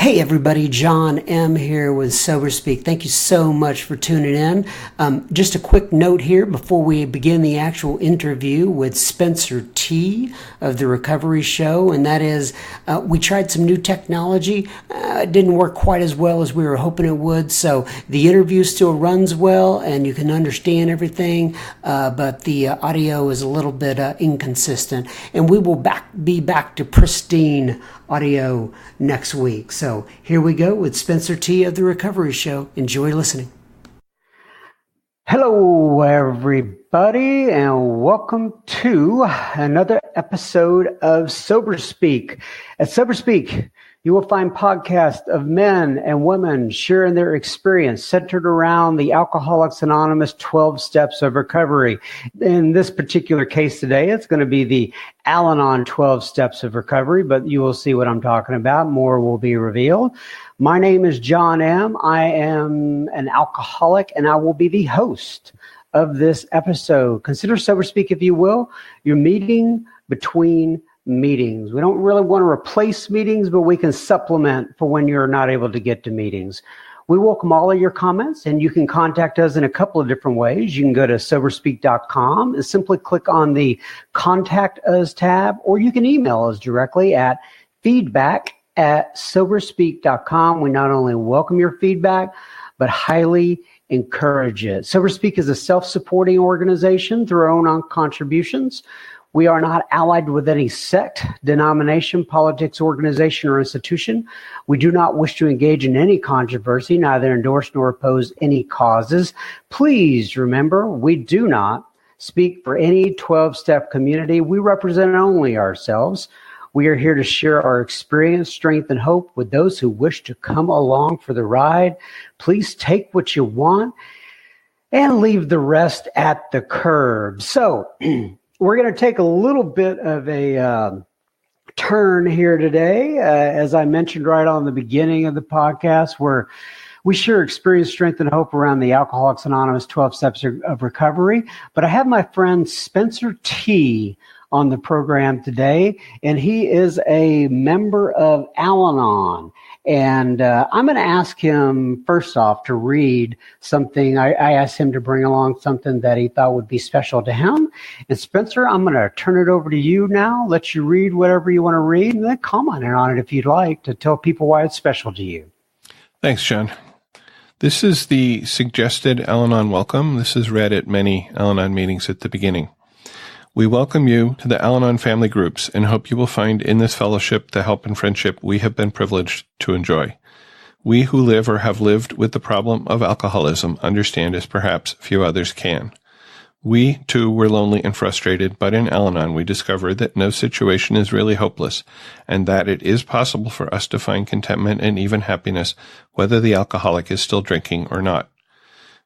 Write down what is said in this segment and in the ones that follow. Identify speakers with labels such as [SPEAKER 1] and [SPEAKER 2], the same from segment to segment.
[SPEAKER 1] Hey everybody, John M. here with Sober Speak. Thank you so much for tuning in. Just a quick note here before we begin the actual interview with Spencer T. of The Recovery Show, and that is, we tried some new technology. It didn't work quite as well as we were hoping it would, so the interview still runs well and you can understand everything, but the audio is a little bit inconsistent, and we will be back to pristine audio next week. So here we go with Spencer T. of The Recovery Show. Enjoy listening. Hello, everybody, and welcome to another episode of Sober Speak. At Sober Speak, you will find podcasts of men and women sharing their experience centered around the Alcoholics Anonymous 12 Steps of Recovery. In this particular case today, it's going to be the Al-Anon 12 Steps of Recovery, but you will see what I'm talking about. More will be revealed. My name is John M. I am an alcoholic, and I will be the host of this episode. Consider Sober Speak, if you will, your meeting between meetings. We don't really want to replace meetings, but we can supplement for when you're not able to get to meetings. We welcome all of your comments, and you can contact us in a couple of different ways. You can go to soberspeak.com and simply click on the Contact Us tab, or you can email us directly at feedback@soberspeak.com. We not only welcome your feedback, but highly encourage it. Sober Speak is a self-supporting organization through our own contributions. We are not allied with any sect, denomination, politics, organization, or institution. We do not wish to engage in any controversy, neither endorse nor oppose any causes. Please remember, we do not speak for any 12-step community. We represent only ourselves. We are here to share our experience, strength, and hope with those who wish to come along for the ride. Please take what you want and leave the rest at the curb. So, we're going to take a little bit of a turn here today. As I mentioned right on the beginning of the podcast, where we share experience, strength, and hope around the Alcoholics Anonymous 12 Steps of Recovery. But I have my friend Spencer T. on the program today, and he is a member of Al-Anon. And I'm going to ask him, first off, to read something. I asked him to bring along something that he thought would be special to him. And Spencer, I'm going to turn it over to you now, let you read whatever you want to read, and then comment on it if you'd like to tell people why it's special to you.
[SPEAKER 2] Thanks, John. This is the suggested Al-Anon welcome. This is read at many Al-Anon meetings at the beginning. We welcome you to the Al-Anon family groups and hope you will find in this fellowship the help and friendship we have been privileged to enjoy. We who live or have lived with the problem of alcoholism understand as perhaps few others can. We, too, were lonely and frustrated, but in Al-Anon we discovered that no situation is really hopeless and that it is possible for us to find contentment and even happiness whether the alcoholic is still drinking or not.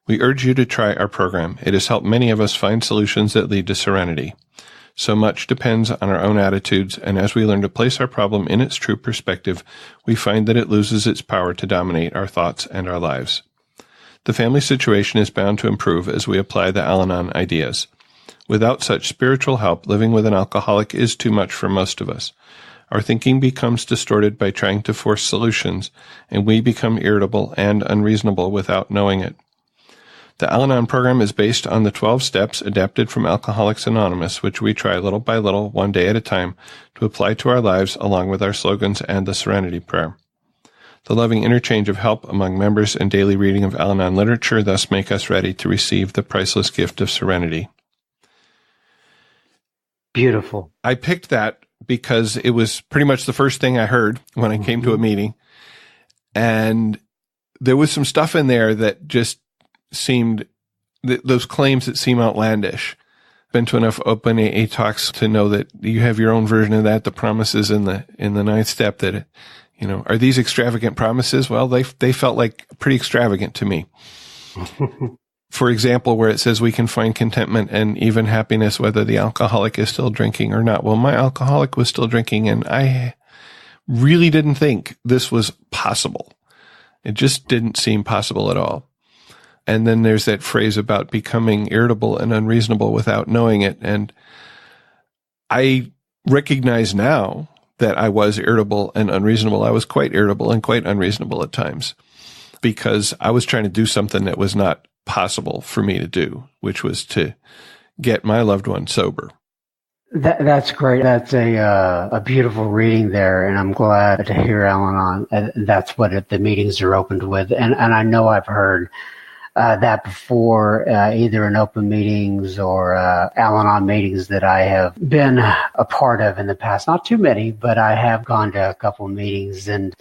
[SPEAKER 2] We urge you to try our program. It has helped many of us find solutions that lead to serenity. So much depends on our own attitudes, and as we learn to place our problem in its true perspective, we find that it loses its power to dominate our thoughts and our lives. The family situation is bound to improve as we apply the Al-Anon ideas. Without such spiritual help, living with an alcoholic is too much for most of us. Our thinking becomes distorted by trying to force solutions, and we become irritable and unreasonable without knowing it. The Al-Anon program is based on the 12 steps adapted from Alcoholics Anonymous, which we try little by little, one day at a time, to apply to our lives along with our slogans and the Serenity Prayer. The loving interchange of help among members and daily reading of Al-Anon literature thus make us ready to receive the priceless gift of serenity.
[SPEAKER 1] Beautiful.
[SPEAKER 2] I picked that because it was pretty much the first thing I heard when I came to a meeting, and there was some stuff in there that just seemed, those claims that seem outlandish. Been to enough open AA talks to know that you have your own version of that. The promises in the ninth step that, are these extravagant promises? Well, they felt like pretty extravagant to me. For example, where it says we can find contentment and even happiness whether the alcoholic is still drinking or not. Well, my alcoholic was still drinking, and I really didn't think this was possible. It just didn't seem possible at all. And then there's that phrase about becoming irritable and unreasonable without knowing it. And I recognize now that I was irritable and unreasonable. I was quite irritable and quite unreasonable at times because I was trying to do something that was not possible for me to do, which was to get my loved one sober.
[SPEAKER 1] That's great. That's a beautiful reading there, and I'm glad to hear Al-Anon. That's what the meetings are opened with, and I know I've heard that before, either in open meetings or Al-Anon meetings that I have been a part of in the past. Not too many, but I have gone to a couple of meetings, and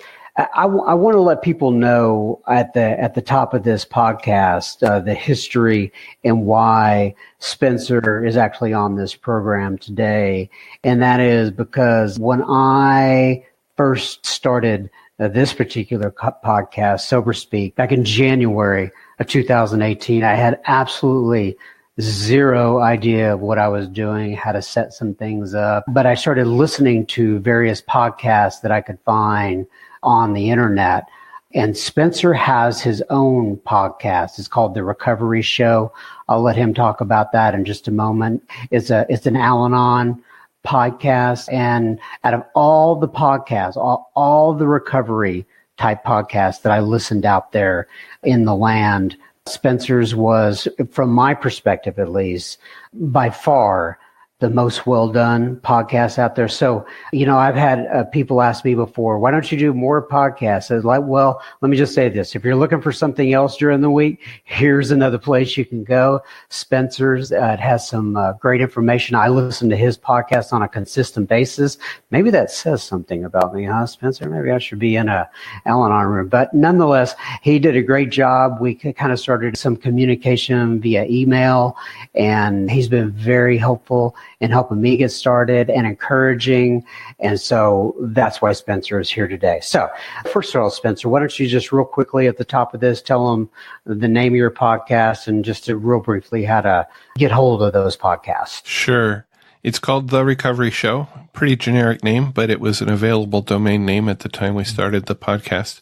[SPEAKER 1] I want to let people know at the top of this podcast the history and why Spencer is actually on this program today. And that is because when I first started this particular podcast, Sober Speak, back in January of 2018, I had absolutely zero idea of what I was doing, how to set some things up. But I started listening to various podcasts that I could find on the internet. And Spencer has his own podcast. It's called The Recovery Show. I'll let him talk about that in just a moment. It's an Al-Anon podcast. And out of all the podcasts, all the recovery type podcasts that I listened out there in the land, Spencer's was, from my perspective at least, by far the most well done podcast out there. So, I've had people ask me before, why don't you do more podcasts? I was like, well, let me just say this. If you're looking for something else during the week, here's another place you can go. Spencer's, it has some great information. I listen to his podcast on a consistent basis. Maybe that says something about me, huh, Spencer? Maybe I should be in a Al-Anon room. But nonetheless, he did a great job. We kind of started some communication via email, and he's been very helpful in helping me get started and encouraging. And so that's why Spencer is here today. So first of all, Spencer, why don't you just real quickly at the top of this, tell them the name of your podcast and just real briefly how to get hold of those podcasts.
[SPEAKER 2] Sure. It's called The Recovery Show. Pretty generic name, but it was an available domain name at the time we started the podcast.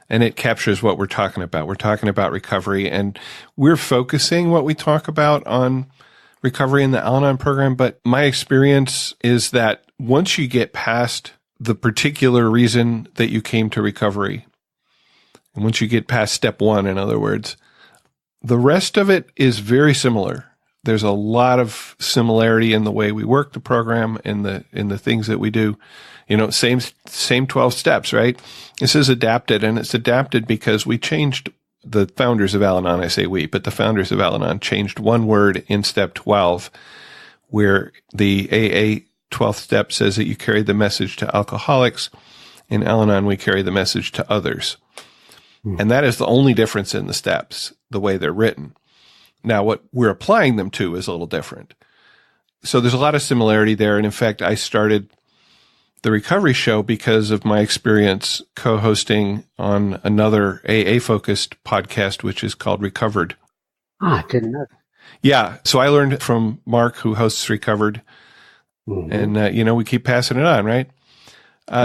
[SPEAKER 2] And it captures what we're talking about. We're talking about recovery, and we're focusing what we talk about on recovery in the Al-Anon program. But my experience is that once you get past the particular reason that you came to recovery, and once you get past step one, in other words, the rest of it is very similar. There's a lot of similarity in the way we work the program, in the things that we do. Same 12 steps, right? This is adapted, and it's adapted because we changed. The founders of Al-Anon, I say we, but the founders of Al-Anon changed one word in step 12, where the AA 12th step says that you carry the message to alcoholics. In Al-Anon, we carry the message to others. And that is the only difference in the steps, the way they're written. Now, what we're applying them to is a little different. So there's a lot of similarity there. And in fact, I started The Recovery Show because of my experience co-hosting on another AA-focused podcast, which is called Recovered.
[SPEAKER 1] I didn't know.
[SPEAKER 2] Yeah. So I learned from Mark, who hosts Recovered. Mm-hmm. And, we keep passing it on, right?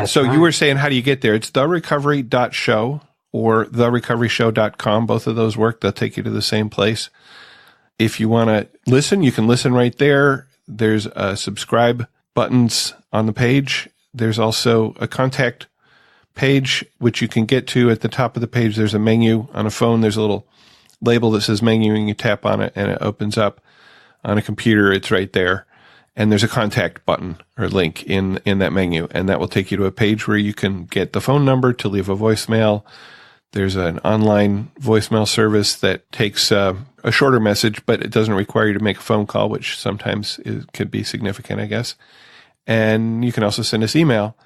[SPEAKER 2] So right. You were saying, how do you get there? It's therecovery.show or therecoveryshow.com. Both of those work. They'll take you to the same place. If you want to listen, you can listen right there. There's subscribe buttons on the page. There's also a contact page, which you can get to at the top of the page. There's a menu on a phone. There's a little label that says menu, and you tap on it, and it opens up. On a computer, it's right there. And there's a contact button or link in that menu, and that will take you to a page where you can get the phone number to leave a voicemail. There's an online voicemail service that takes a shorter message, but it doesn't require you to make a phone call, which sometimes could be significant, I guess. And you can also send us email.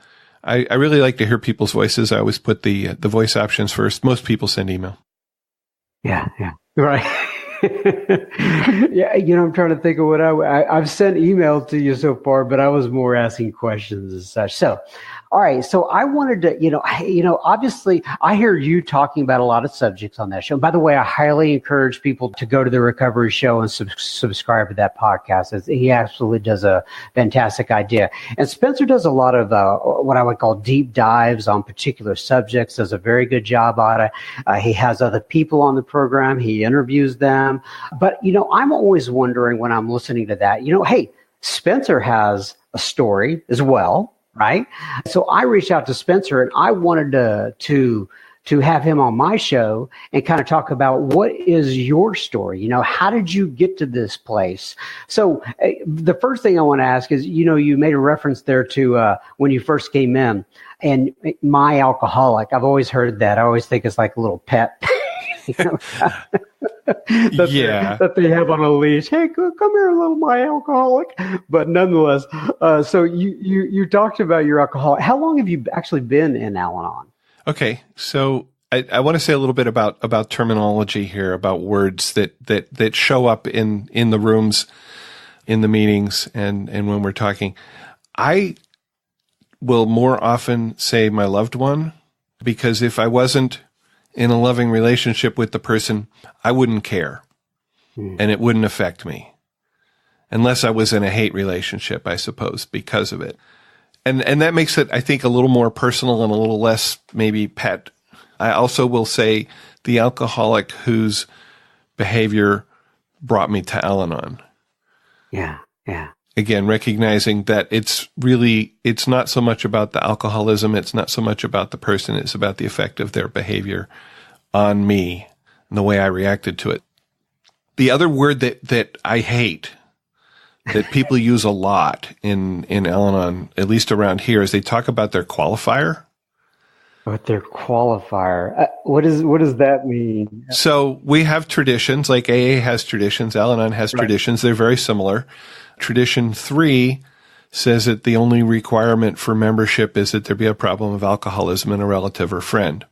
[SPEAKER 2] I really like to hear people's voices. I always put the voice options first. Most people send email.
[SPEAKER 1] Yeah, right. Yeah, I'm trying to think of what I've sent email to you so far, but I was more asking questions and such. So, all right. So I wanted to, obviously I hear you talking about a lot of subjects on that show. By the way, I highly encourage people to go to the Recovery Show and subscribe to that podcast. He absolutely does a fantastic idea. And Spencer does a lot of what I would call deep dives on particular subjects, does a very good job on it. He has other people on the program. He interviews them. But, I'm always wondering when I'm listening to that, hey, Spencer has a story as well. right? So I reached out to Spencer, and I wanted to have him on my show and kind of talk about what is your story. How did you get to this place? So the first thing I want to ask is, you made a reference there to when you first came in, and my alcoholic. I've always heard that. I always think it's like a little pet. That they have on a leash. Hey, come here, little my alcoholic. But nonetheless, so you talked about your alcoholic. How long have you actually been in Al-Anon?
[SPEAKER 2] Okay, so I want to say a little bit about terminology here, about words that show up in the rooms, in the meetings, and when we're talking. I will more often say my loved one, because if I wasn't in a loving relationship with the person, I wouldn't care, and it wouldn't affect me, unless I was in a hate relationship, I suppose, because of it. And that makes it, I think, a little more personal and a little less maybe pet. I also will say the alcoholic whose behavior brought me to Al-Anon.
[SPEAKER 1] Yeah.
[SPEAKER 2] Again, recognizing that it's not so much about the alcoholism, it's not so much about the person, it's about the effect of their behavior on me and the way I reacted to it. The other word that I hate, that people use a lot in Al-Anon, at least around here, is they talk about their qualifier.
[SPEAKER 1] What their qualifier? What does that mean?
[SPEAKER 2] So we have traditions, like AA has traditions, Al-Anon has traditions. They're very similar. Tradition 3 says that the only requirement for membership is that there be a problem of alcoholism in a relative or friend.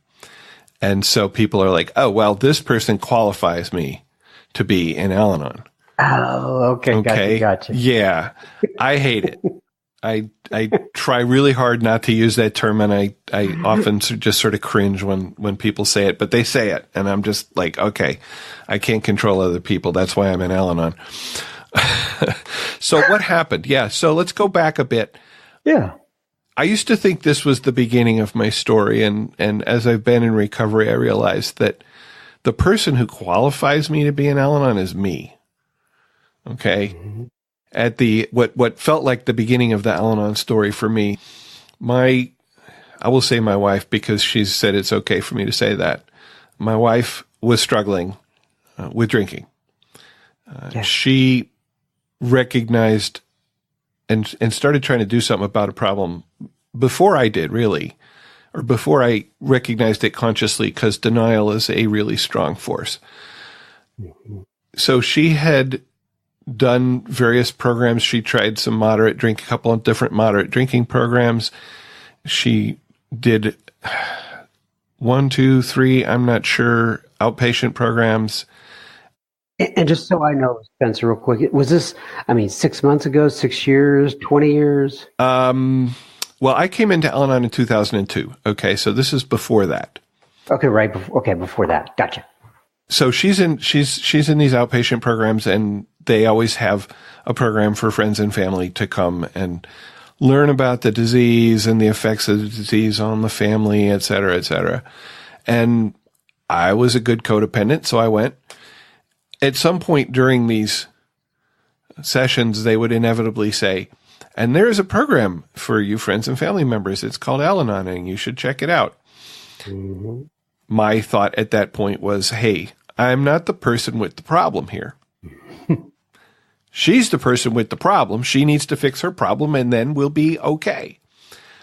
[SPEAKER 2] And so people are like, oh, well, this person qualifies me to be in Al-Anon.
[SPEAKER 1] Oh, okay. Gotcha.
[SPEAKER 2] Yeah, I hate it. I try really hard not to use that term, and I often just sort of cringe when people say it, but they say it, and I'm just like, okay, I can't control other people. That's why I'm in Al-Anon. So what happened? Yeah, so let's go back a bit.
[SPEAKER 1] Yeah.
[SPEAKER 2] I used to think this was the beginning of my story, and as I've been in recovery, I realized that the person who qualifies me to be in Al-Anon is me. Okay. Mm-hmm. At what felt like the beginning of the Al-Anon story for me, I will say my wife, because she's said it's okay for me to say that. My wife was struggling with drinking. She recognized and started trying to do something about a problem before I did, really, or before I recognized it consciously, because denial is a really strong force. Mm-hmm. So she had done various programs. She tried a couple of different moderate drinking programs. She did 1, 2, 3, I'm not sure, outpatient programs.
[SPEAKER 1] And just so I know, Spencer, real quick, was this, 6 months ago, 6 years, 20 years?
[SPEAKER 2] Well, I came into Al-Anon in 2002. Okay, so this is before that.
[SPEAKER 1] Okay, right. Before that. Gotcha.
[SPEAKER 2] So she's in these outpatient programs, and they always have a program for friends and family to come and learn about the disease and the effects of the disease on the family, et cetera, et cetera. And I was a good codependent, so I went. At some point during these sessions, they would inevitably say, and there's a program for you friends and family members. It's called Al-Anon, and you should check it out. Mm-hmm. My thought at that point was, hey, I'm not the person with the problem here. She's the person with the problem. She needs to fix her problem, and then we'll be okay.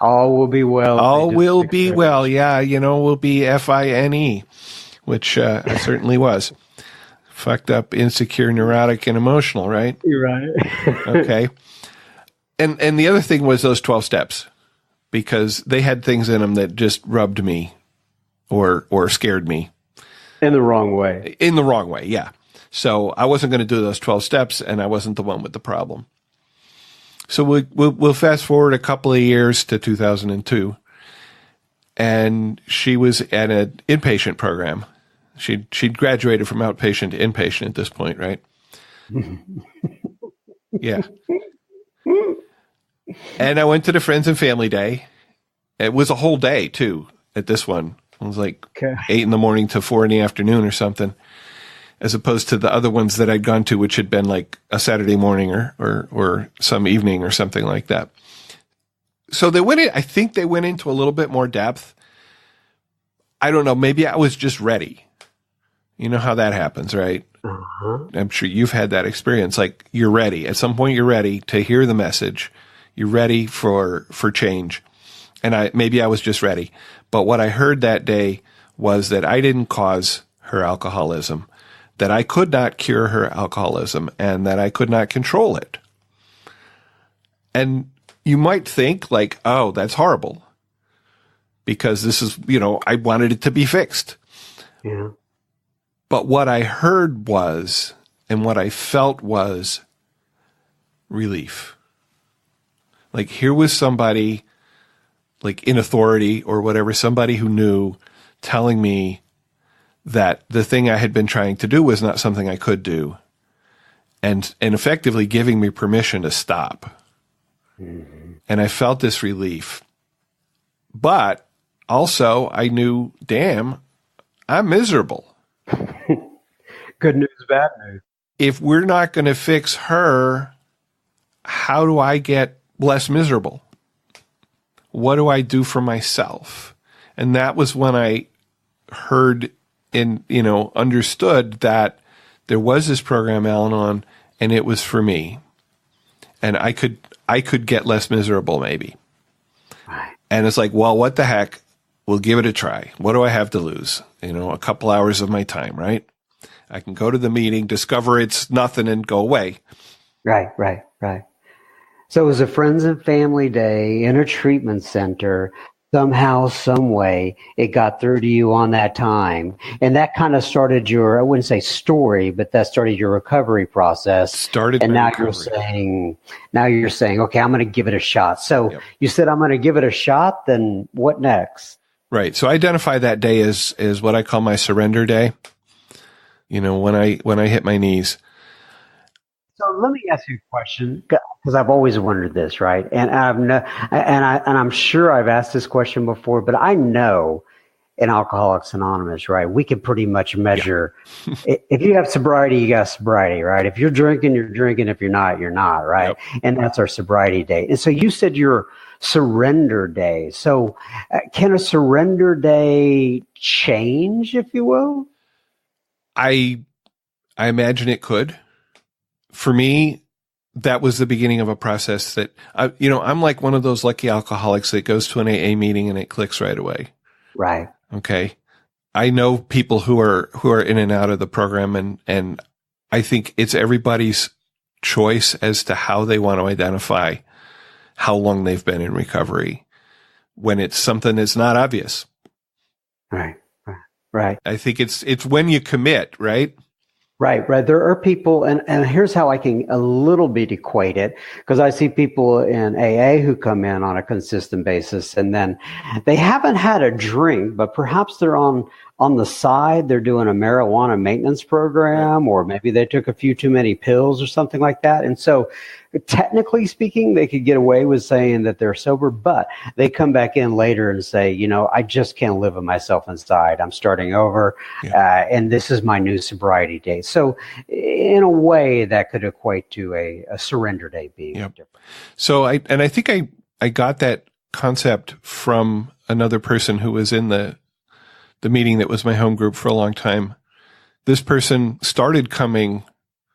[SPEAKER 1] All will be well.
[SPEAKER 2] All will be well. Yeah, we'll be FINE, which I certainly was. Fucked up, insecure, neurotic, and emotional, right?
[SPEAKER 1] You're right.
[SPEAKER 2] Okay. And the other thing was those 12 steps, because they had things in them that just rubbed me or scared me.
[SPEAKER 1] In the wrong way.
[SPEAKER 2] In the wrong way, yeah. So I wasn't going to do those 12 steps, and I wasn't the one with the problem. So we'll fast forward a couple of years to 2002, and she was at an inpatient program. She'd graduated from outpatient to inpatient at this point, right? Yeah. And I went to the Friends and Family Day. It was a whole day, too, at this one. It was like 8 in the morning to 4 in the afternoon or something, as opposed to the other ones that I'd gone to, which had been like a Saturday morning or some evening or something like that. So I think they went into a little bit more depth. I don't know. Maybe I was just ready. You know how that happens, right?
[SPEAKER 1] Uh-huh.
[SPEAKER 2] I'm sure you've had that experience. Like, you're ready. At some point, you're ready to hear the message. You're ready for change. And maybe I was just ready. But what I heard that day was that I didn't cause her alcoholism, that I could not cure her alcoholism, and that I could not control it. And you might think, like, oh, that's horrible, because this is, I wanted it to be fixed.
[SPEAKER 1] Yeah.
[SPEAKER 2] But what I heard was, and what I felt was, relief. Like, here was somebody, like, in authority or whatever, somebody who knew, telling me that the thing I had been trying to do was not something I could do, and effectively giving me permission to stop. Mm-hmm. And I felt this relief. But also I knew, damn, I'm miserable.
[SPEAKER 1] Good news, bad news.
[SPEAKER 2] If we're not going to fix her, how do I get less miserable? What do I do for myself? And that was when I heard and, understood that there was this program, Al-Anon, and it was for me. And I could get less miserable, maybe.
[SPEAKER 1] Right.
[SPEAKER 2] And it's like, well, what the heck? We'll give it a try. What do I have to lose? A couple hours of my time, right? I can go to the meeting, discover it's nothing, and go away.
[SPEAKER 1] Right. So it was a friends and family day in a treatment center. Somehow, some way, it got through to you on that time. And that kind of started your, I wouldn't say story, but that started your recovery process. And now you're saying, okay, I'm going to give it a shot. So yep. You said, I'm going to give it a shot. Then what next?
[SPEAKER 2] Right. So I identify that day as what I call my surrender day. When I hit my knees.
[SPEAKER 1] So let me ask you a question, because I've always wondered this, right? And I'm sure I've asked this question before, but I know in Alcoholics Anonymous, right, we can pretty much measure. Yeah. If you have sobriety, you got sobriety, right? If you're drinking, you're drinking. If you're not, you're not, right? Yep. And that's our sobriety day. And so you said your surrender day. So can a surrender day change, if you will?
[SPEAKER 2] I imagine it could. For me, that was the beginning of a process that, I'm like one of those lucky alcoholics that goes to an AA meeting and it clicks right away.
[SPEAKER 1] Right.
[SPEAKER 2] Okay. I know people who are in and out of the program, and I think it's everybody's choice as to how they want to identify how long they've been in recovery when it's something that's not obvious.
[SPEAKER 1] Right.
[SPEAKER 2] I think it's when you commit, right?
[SPEAKER 1] Right. There are people, and here's how I can a little bit equate it, because I see people in AA who come in on a consistent basis, and then they haven't had a drink, but perhaps they're on the side, they're doing a marijuana maintenance program, or maybe they took a few too many pills or something like that. And so technically speaking, they could get away with saying that they're sober, but they come back in later and say, I just can't live with myself inside. I'm starting over. Yeah. And this is my new sobriety day. So in a way that could equate to a surrender day being different.
[SPEAKER 2] So I think I got that concept from another person who was in the meeting that was my home group for a long time. This person started coming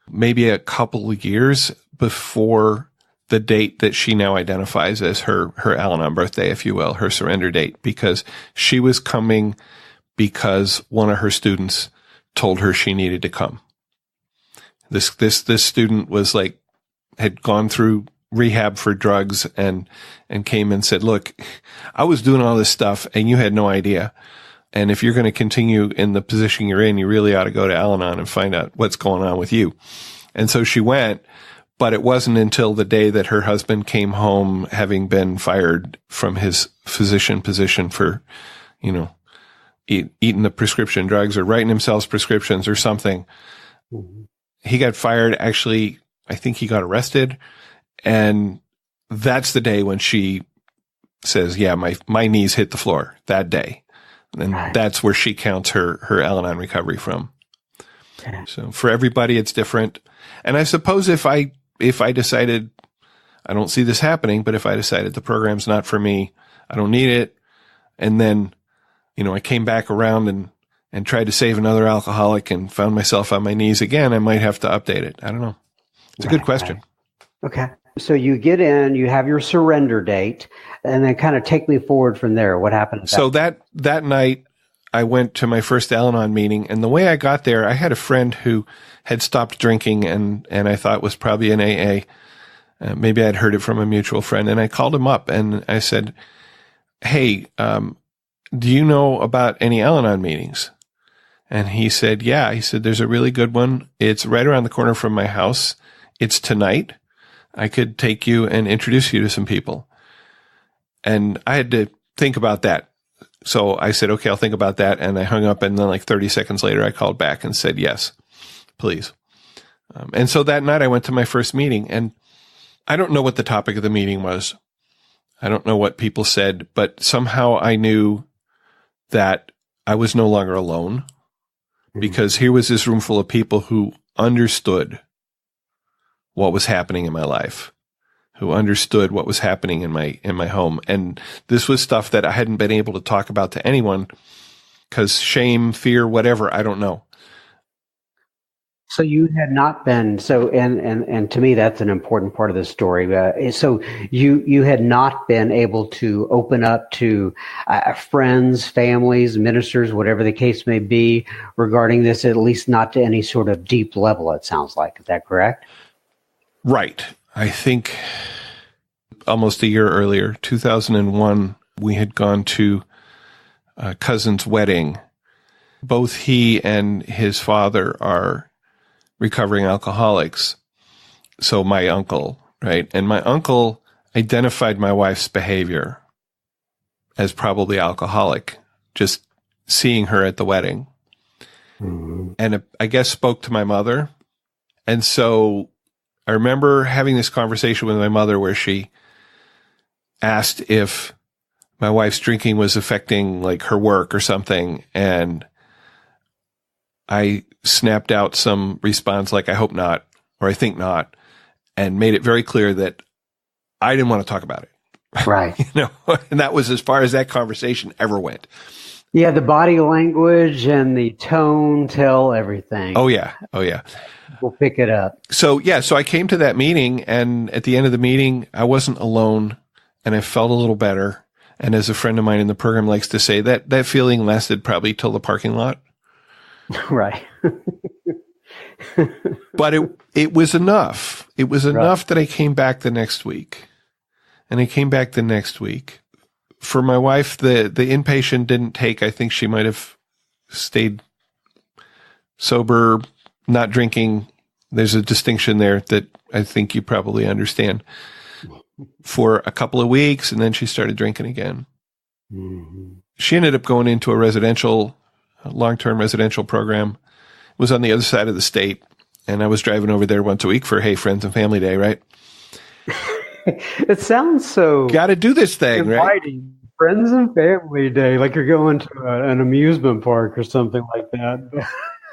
[SPEAKER 2] maybe a couple of years before the date that she now identifies as her Al-Anon birthday, if you will, her surrender date, because she was coming because one of her students told her she needed to come. This student was had gone through rehab for drugs and came and said, look, I was doing all this stuff and you had no idea. And if you're going to continue in the position you're in, you really ought to go to Al-Anon and find out what's going on with you. And so she went, but it wasn't until the day that her husband came home, having been fired from his physician position for, eating the prescription drugs or writing himself prescriptions or something. Mm-hmm. He got fired. Actually, I think he got arrested. And that's the day when she says, yeah, my knees hit the floor that day. And that's where she counts her Al-Anon recovery from. Okay. So for everybody, it's different. And I suppose if I decided I don't see this happening, but if I decided the program's not for me, I don't need it. And then, I came back around and tried to save another alcoholic and found myself on my knees again, I might have to update it. I don't know. It's a good question.
[SPEAKER 1] Right. Okay. So you get in, you have your surrender date, and then kind of take me forward from there. What happened?
[SPEAKER 2] So that night, I went to my first Al-Anon meeting, and the way I got there, I had a friend who had stopped drinking and I thought was probably in AA. Maybe I'd heard it from a mutual friend, and I called him up and I said, hey, do you know about any Al-Anon meetings? And he said, yeah. He said, there's a really good one. It's right around the corner from my house. It's tonight. I could take you and introduce you to some people. And I had to think about that. So I said, okay, I'll think about that. And I hung up. And then like 30 seconds later, I called back and said, yes, please. And so that night I went to my first meeting, and I don't know what the topic of the meeting was. I don't know what people said, but somehow I knew that I was no longer alone, because here was this room full of people who understood what was happening in my life, who understood what was happening in my home. And this was stuff that I hadn't been able to talk about to anyone because shame, fear, whatever, I don't know.
[SPEAKER 1] So you had not been, and to me, that's an important part of the story. So you had not been able to open up to friends, families, ministers, whatever the case may be regarding this, at least not to any sort of deep level, it sounds like. Is that correct?
[SPEAKER 2] Right. I think almost a year earlier, 2001, we had gone to a cousin's wedding. Both he and his father are recovering alcoholics. So my uncle, right? And my uncle identified my wife's behavior as probably alcoholic, just seeing her at the wedding. Mm-hmm. And I guess spoke to my mother. And so I remember having this conversation with my mother where she asked if my wife's drinking was affecting like her work or something. And I snapped out some response like, I hope not, or I think not, and made it very clear that I didn't want to talk about it.
[SPEAKER 1] Right.
[SPEAKER 2] And that was as far as that conversation ever went.
[SPEAKER 1] Yeah. The body language and the tone tell everything.
[SPEAKER 2] Oh yeah.
[SPEAKER 1] We'll pick it up.
[SPEAKER 2] So I came to that meeting, and at the end of the meeting, I wasn't alone, and I felt a little better. And as a friend of mine in the program likes to say, that feeling lasted probably till the parking lot.
[SPEAKER 1] Right.
[SPEAKER 2] But it was enough. It was enough that I came back the next week. And I came back the next week. For my wife, the inpatient didn't take. I think she might have stayed sober, not drinking. There's a distinction there that I think you probably understand. For a couple of weeks, and then she started drinking again. Mm-hmm. She ended up going into a long-term residential program. It was on the other side of the state, and I was driving over there once a week for, hey, friends and family day, right?
[SPEAKER 1] It sounds so...
[SPEAKER 2] Got to do this thing,
[SPEAKER 1] inviting. Right? Friends and family day, like you're going to an amusement park or something like that.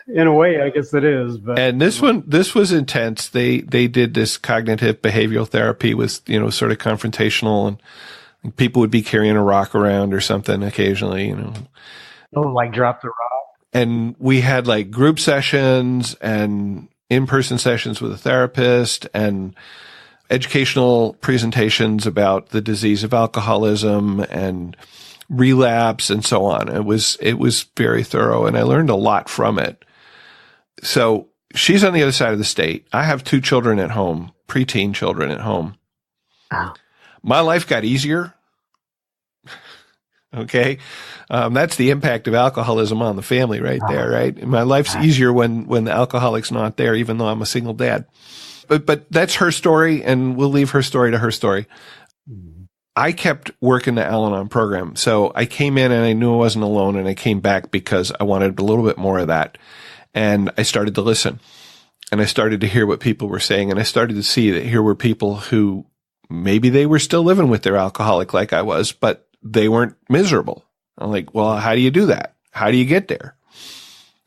[SPEAKER 1] In a way, I guess it is. But
[SPEAKER 2] and this was intense. They did this cognitive behavioral therapy with, sort of confrontational, and people would be carrying a rock around or something occasionally,
[SPEAKER 1] Oh, like drop the rock.
[SPEAKER 2] And we had like group sessions and in-person sessions with a therapist and educational presentations about the disease of alcoholism and relapse and so on. It was very thorough, and I learned a lot from it. So she's on the other side of the state. I have 2 children at home, preteen children at home. Oh. My life got easier. Okay. That's the impact of alcoholism on the family right there, right? My life's easier when the alcoholic's not there, even though I'm a single dad. But that's her story, and we'll leave her story to her story. I kept working the Al-Anon program. So I came in and I knew I wasn't alone, and I came back because I wanted a little bit more of that. And I started to listen, and I started to hear what people were saying, and I started to see that here were people who maybe they were still living with their alcoholic like I was, but they weren't miserable. I'm like, well, how do you do that? How do you get there?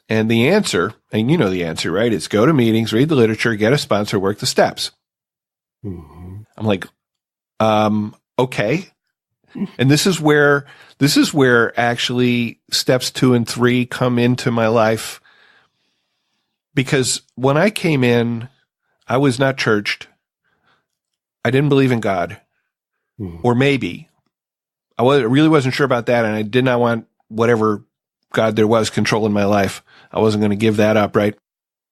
[SPEAKER 2] And the answer, and you know the answer, right? It's go to meetings, read the literature, get a sponsor, work the steps. Mm-hmm. I'm like, okay. And this is where actually steps 2 and 3 come into my life. Because when I came in, I was not churched. I didn't believe in God, or maybe I really wasn't sure about that. And I did not want whatever God there was controlling my life. I wasn't going to give that up. Right.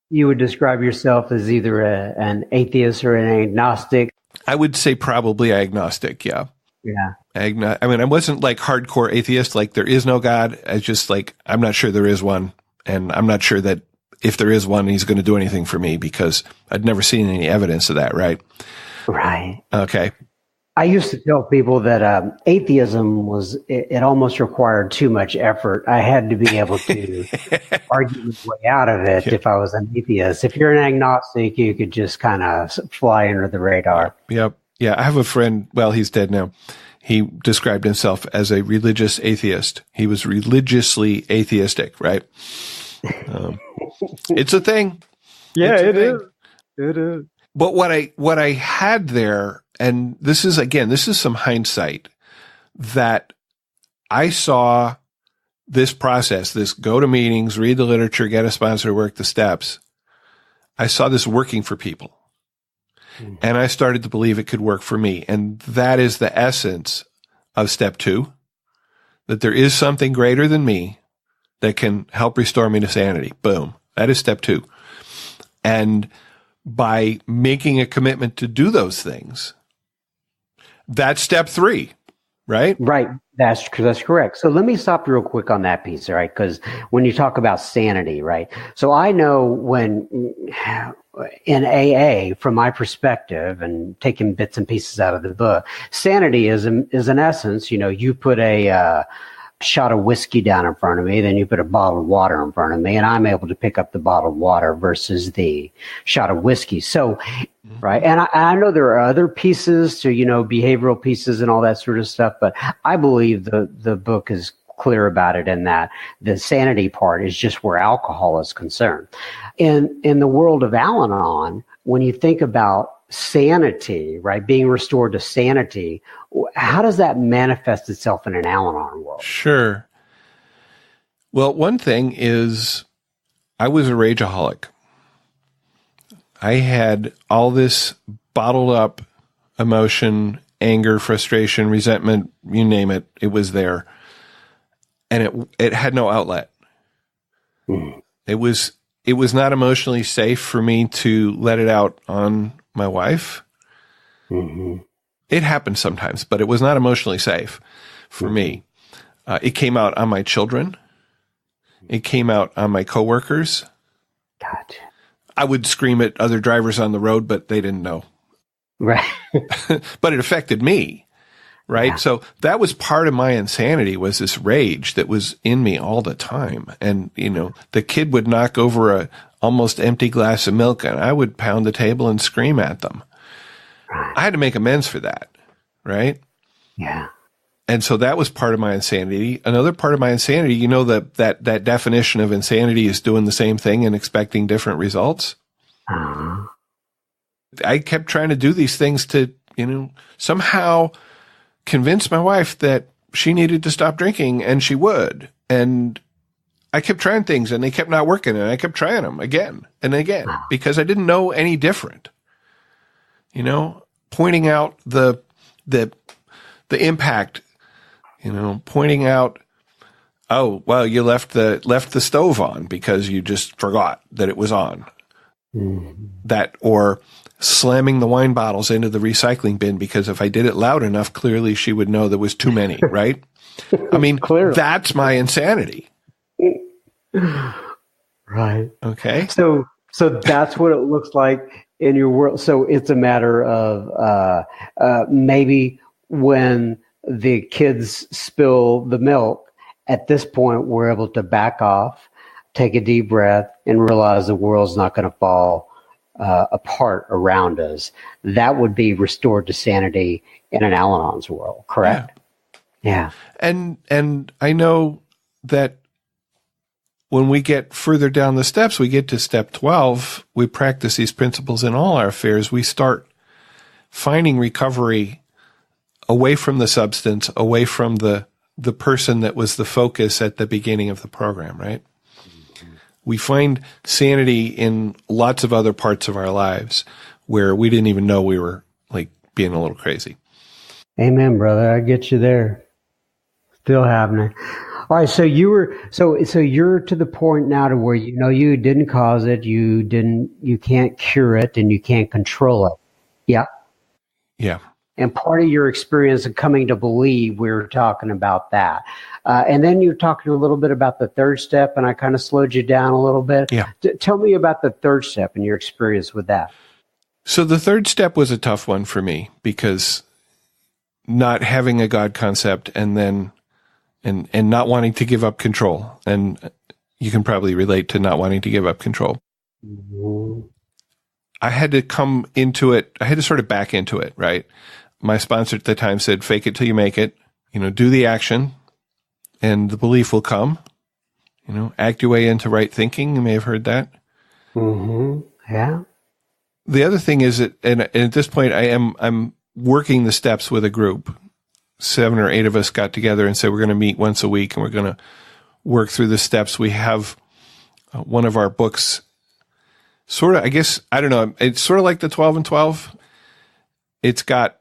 [SPEAKER 1] You would describe yourself as either an atheist or an agnostic.
[SPEAKER 2] I would say probably agnostic. Yeah.
[SPEAKER 1] Yeah.
[SPEAKER 2] I mean, I wasn't like hardcore atheist, like there is no God. I just like, I'm not sure there is one. And I'm not sure that if there is one, he's going to do anything for me because I'd never seen any evidence of that. Right.
[SPEAKER 1] Right.
[SPEAKER 2] Okay.
[SPEAKER 1] I used to tell people that atheism it almost required too much effort. I had to be able to argue my way out of it if I was an atheist. If you're an agnostic, you could just kind of fly under the radar.
[SPEAKER 2] Yep. Yeah. I have a friend, well, he's dead now. He described himself as a religious atheist. He was religiously atheistic, right? It's a thing.
[SPEAKER 1] Yeah,
[SPEAKER 2] it
[SPEAKER 1] is. It is.
[SPEAKER 2] But what I had there, and this is some hindsight, that I saw this process, this go to meetings, read the literature, get a sponsor, work the steps. I saw this working for people. And I started to believe it could work for me. And that is the essence of step 2, that there is something greater than me that can help restore me to sanity. Boom. That is step 2. And by making a commitment to do those things, that's step 3, right?
[SPEAKER 1] Right. That's correct. So let me stop real quick on that piece, right? Because when you talk about sanity, right? So I know when in AA, from my perspective, and taking bits and pieces out of the book, sanity is in essence, you put a shot of whiskey down in front of me, then you put a bottle of water in front of me, and I'm able to pick up the bottle of water versus the shot of whiskey. So, right. And I know there are other pieces to, behavioral pieces and all that sort of stuff, but I believe the book is clear about it in that the sanity part is just where alcohol is concerned. In the world of Al-Anon, when you think about sanity, right, being restored to sanity, how does that manifest itself in an Al-Anon world?
[SPEAKER 2] Sure. Well, one thing is I was a rageaholic. I had all this bottled up emotion, anger, frustration, resentment, you name it, it was there. And it had no outlet. It was not emotionally safe for me to let it out on my wife. It happened sometimes, but it was not emotionally safe for me. It came out on my children. It came out on my coworkers.
[SPEAKER 1] Gotcha.
[SPEAKER 2] I would scream at other drivers on the road, but they didn't know.
[SPEAKER 1] Right.
[SPEAKER 2] But it affected me. Right. Yeah. So that was part of my insanity, was this rage that was in me all the time. And, the kid would knock over a almost empty glass of milk and I would pound the table and scream at them.
[SPEAKER 1] Right.
[SPEAKER 2] I had to make amends for that. Right.
[SPEAKER 1] Yeah.
[SPEAKER 2] And so that was part of my insanity. Another part of my insanity, that definition of insanity is doing the same thing and expecting different results. I kept trying to do these things to, somehow convince my wife that she needed to stop drinking, and she would. And I kept trying things and they kept not working, and I kept trying them again and again because I didn't know any different. Pointing out the impact, pointing out, oh, well, you left the stove on because you just forgot that it was on. That, or slamming the wine bottles into the recycling bin because if I did it loud enough, clearly she would know there was too many, right? I mean, that's my insanity.
[SPEAKER 1] Right.
[SPEAKER 2] Okay.
[SPEAKER 1] So that's what it looks like in your world. So it's a matter of maybe when the kids spill the milk, at this point, we're able to back off, take a deep breath, and realize the world's not going to fall apart around us. That would be restored to sanity in an Al-Anon's world, correct? Yeah.
[SPEAKER 2] And I know that when we get further down the steps, we get to step 12, we practice these principles in all our affairs. We start finding recovery away from the substance, away from the person that was the focus at the beginning of the program, right? We find sanity in lots of other parts of our lives where we didn't even know we were like being a little crazy.
[SPEAKER 1] Amen, brother. I get you there. Still happening. All right, so you're to the point now to where you didn't cause it, you can't cure it, and you can't control it. Yeah.
[SPEAKER 2] Yeah.
[SPEAKER 1] And part of your experience of coming to believe, we were talking about that. And then you're talking a little bit about the third step, and I kind of slowed you down a little bit.
[SPEAKER 2] Yeah.
[SPEAKER 1] Tell me about the third step and your experience with that.
[SPEAKER 2] So the third step was a tough one for me because not having a God concept and then and not wanting to give up control. And you can probably relate to not wanting to give up control.
[SPEAKER 1] Mm-hmm.
[SPEAKER 2] I had to come into it. I had to sort of back into it, right? My sponsor at the time said, fake it till you make it, do the action and the belief will come, act your way into right thinking. You may have heard that.
[SPEAKER 1] Mm-hmm. Yeah.
[SPEAKER 2] The other thing is that, and at this point I'm working the steps with a group. 7 or 8 of us got together and said, we're going to meet once a week and we're going to work through the steps. We have one of our books sort of, I guess, I don't know. It's sort of like the 12 and 12. It's got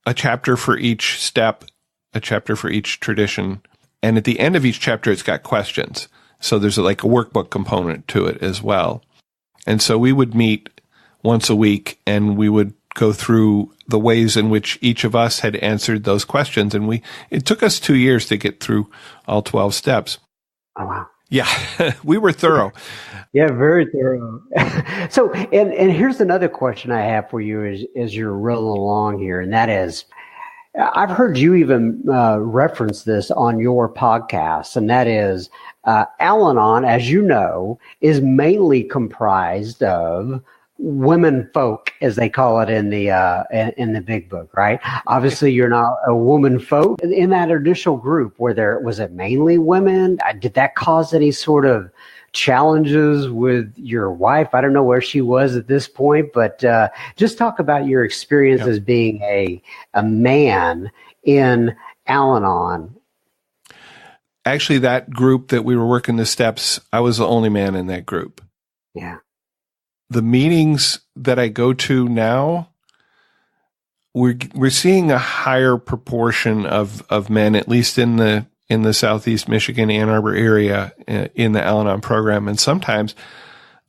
[SPEAKER 2] a chapter for each step, a chapter for each tradition. And at the end of each chapter, it's got questions. So there's like a workbook component to it as well. And so we would meet once a week and we would go through the ways in which each of us had answered those questions. And it took us 2 years to get through all 12 steps.
[SPEAKER 1] Oh, wow.
[SPEAKER 2] Yeah, we were thorough.
[SPEAKER 1] Yeah, very thorough. So, and here's another question I have for you as you're rolling along here. And that is, I've heard you even reference this on your podcast. And that is, Al-Anon, as you know, is mainly comprised of women folk, as they call it in the big book, right? Obviously, you're not a woman folk. In that initial group, was it mainly women? Did that cause any sort of challenges with your wife? I don't know where she was at this point, but just talk about your experience as being a man in Al-Anon.
[SPEAKER 2] Actually, that group that we were working the steps, I was the only man in that group.
[SPEAKER 1] Yeah.
[SPEAKER 2] The meetings that I go to now, we're seeing a higher proportion of men, at least in the Southeast Michigan, Ann Arbor area, in the Al-Anon program. And sometimes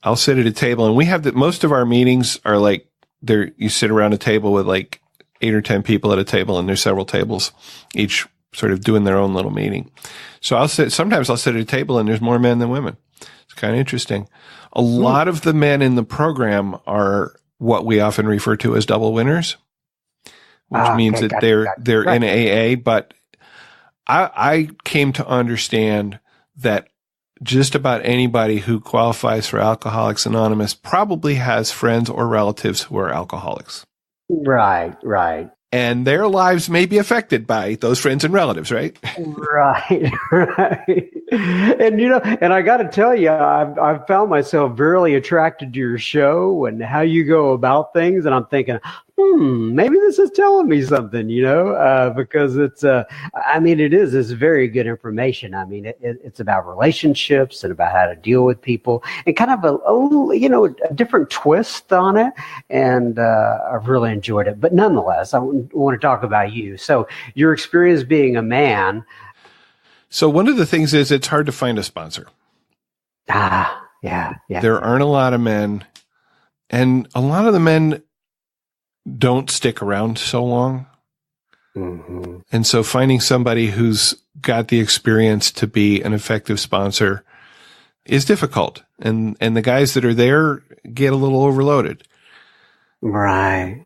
[SPEAKER 2] I'll sit at a table, and most of our meetings are like you sit around a table with like 8 or 10 people at a table, and there's several tables, each sort of doing their own little meeting. So sometimes I'll sit at a table and there's more men than women. It's kind of interesting. A lot of the men in the program are what we often refer to as double winners, which means that they're in AA. But I came to understand that just about anybody who qualifies for Alcoholics Anonymous probably has friends or relatives who are alcoholics.
[SPEAKER 1] Right, right.
[SPEAKER 2] And their lives may be affected by those friends and relatives, right?
[SPEAKER 1] Right, right. And, and I got to tell you, I've found myself very attracted to your show and how you go about things. And I'm thinking, maybe this is telling me something, because it's very good information. I mean, it's about relationships and about how to deal with people and kind of a different twist on it. And I've really enjoyed it. But nonetheless, I want to talk about you. So your experience being a man.
[SPEAKER 2] So one of the things is it's hard to find a sponsor.
[SPEAKER 1] Yeah.
[SPEAKER 2] There aren't a lot of men, and a lot of the men don't stick around so long. Mm-hmm. And so finding somebody who's got the experience to be an effective sponsor is difficult. And the guys that are there get a little overloaded.
[SPEAKER 1] Right.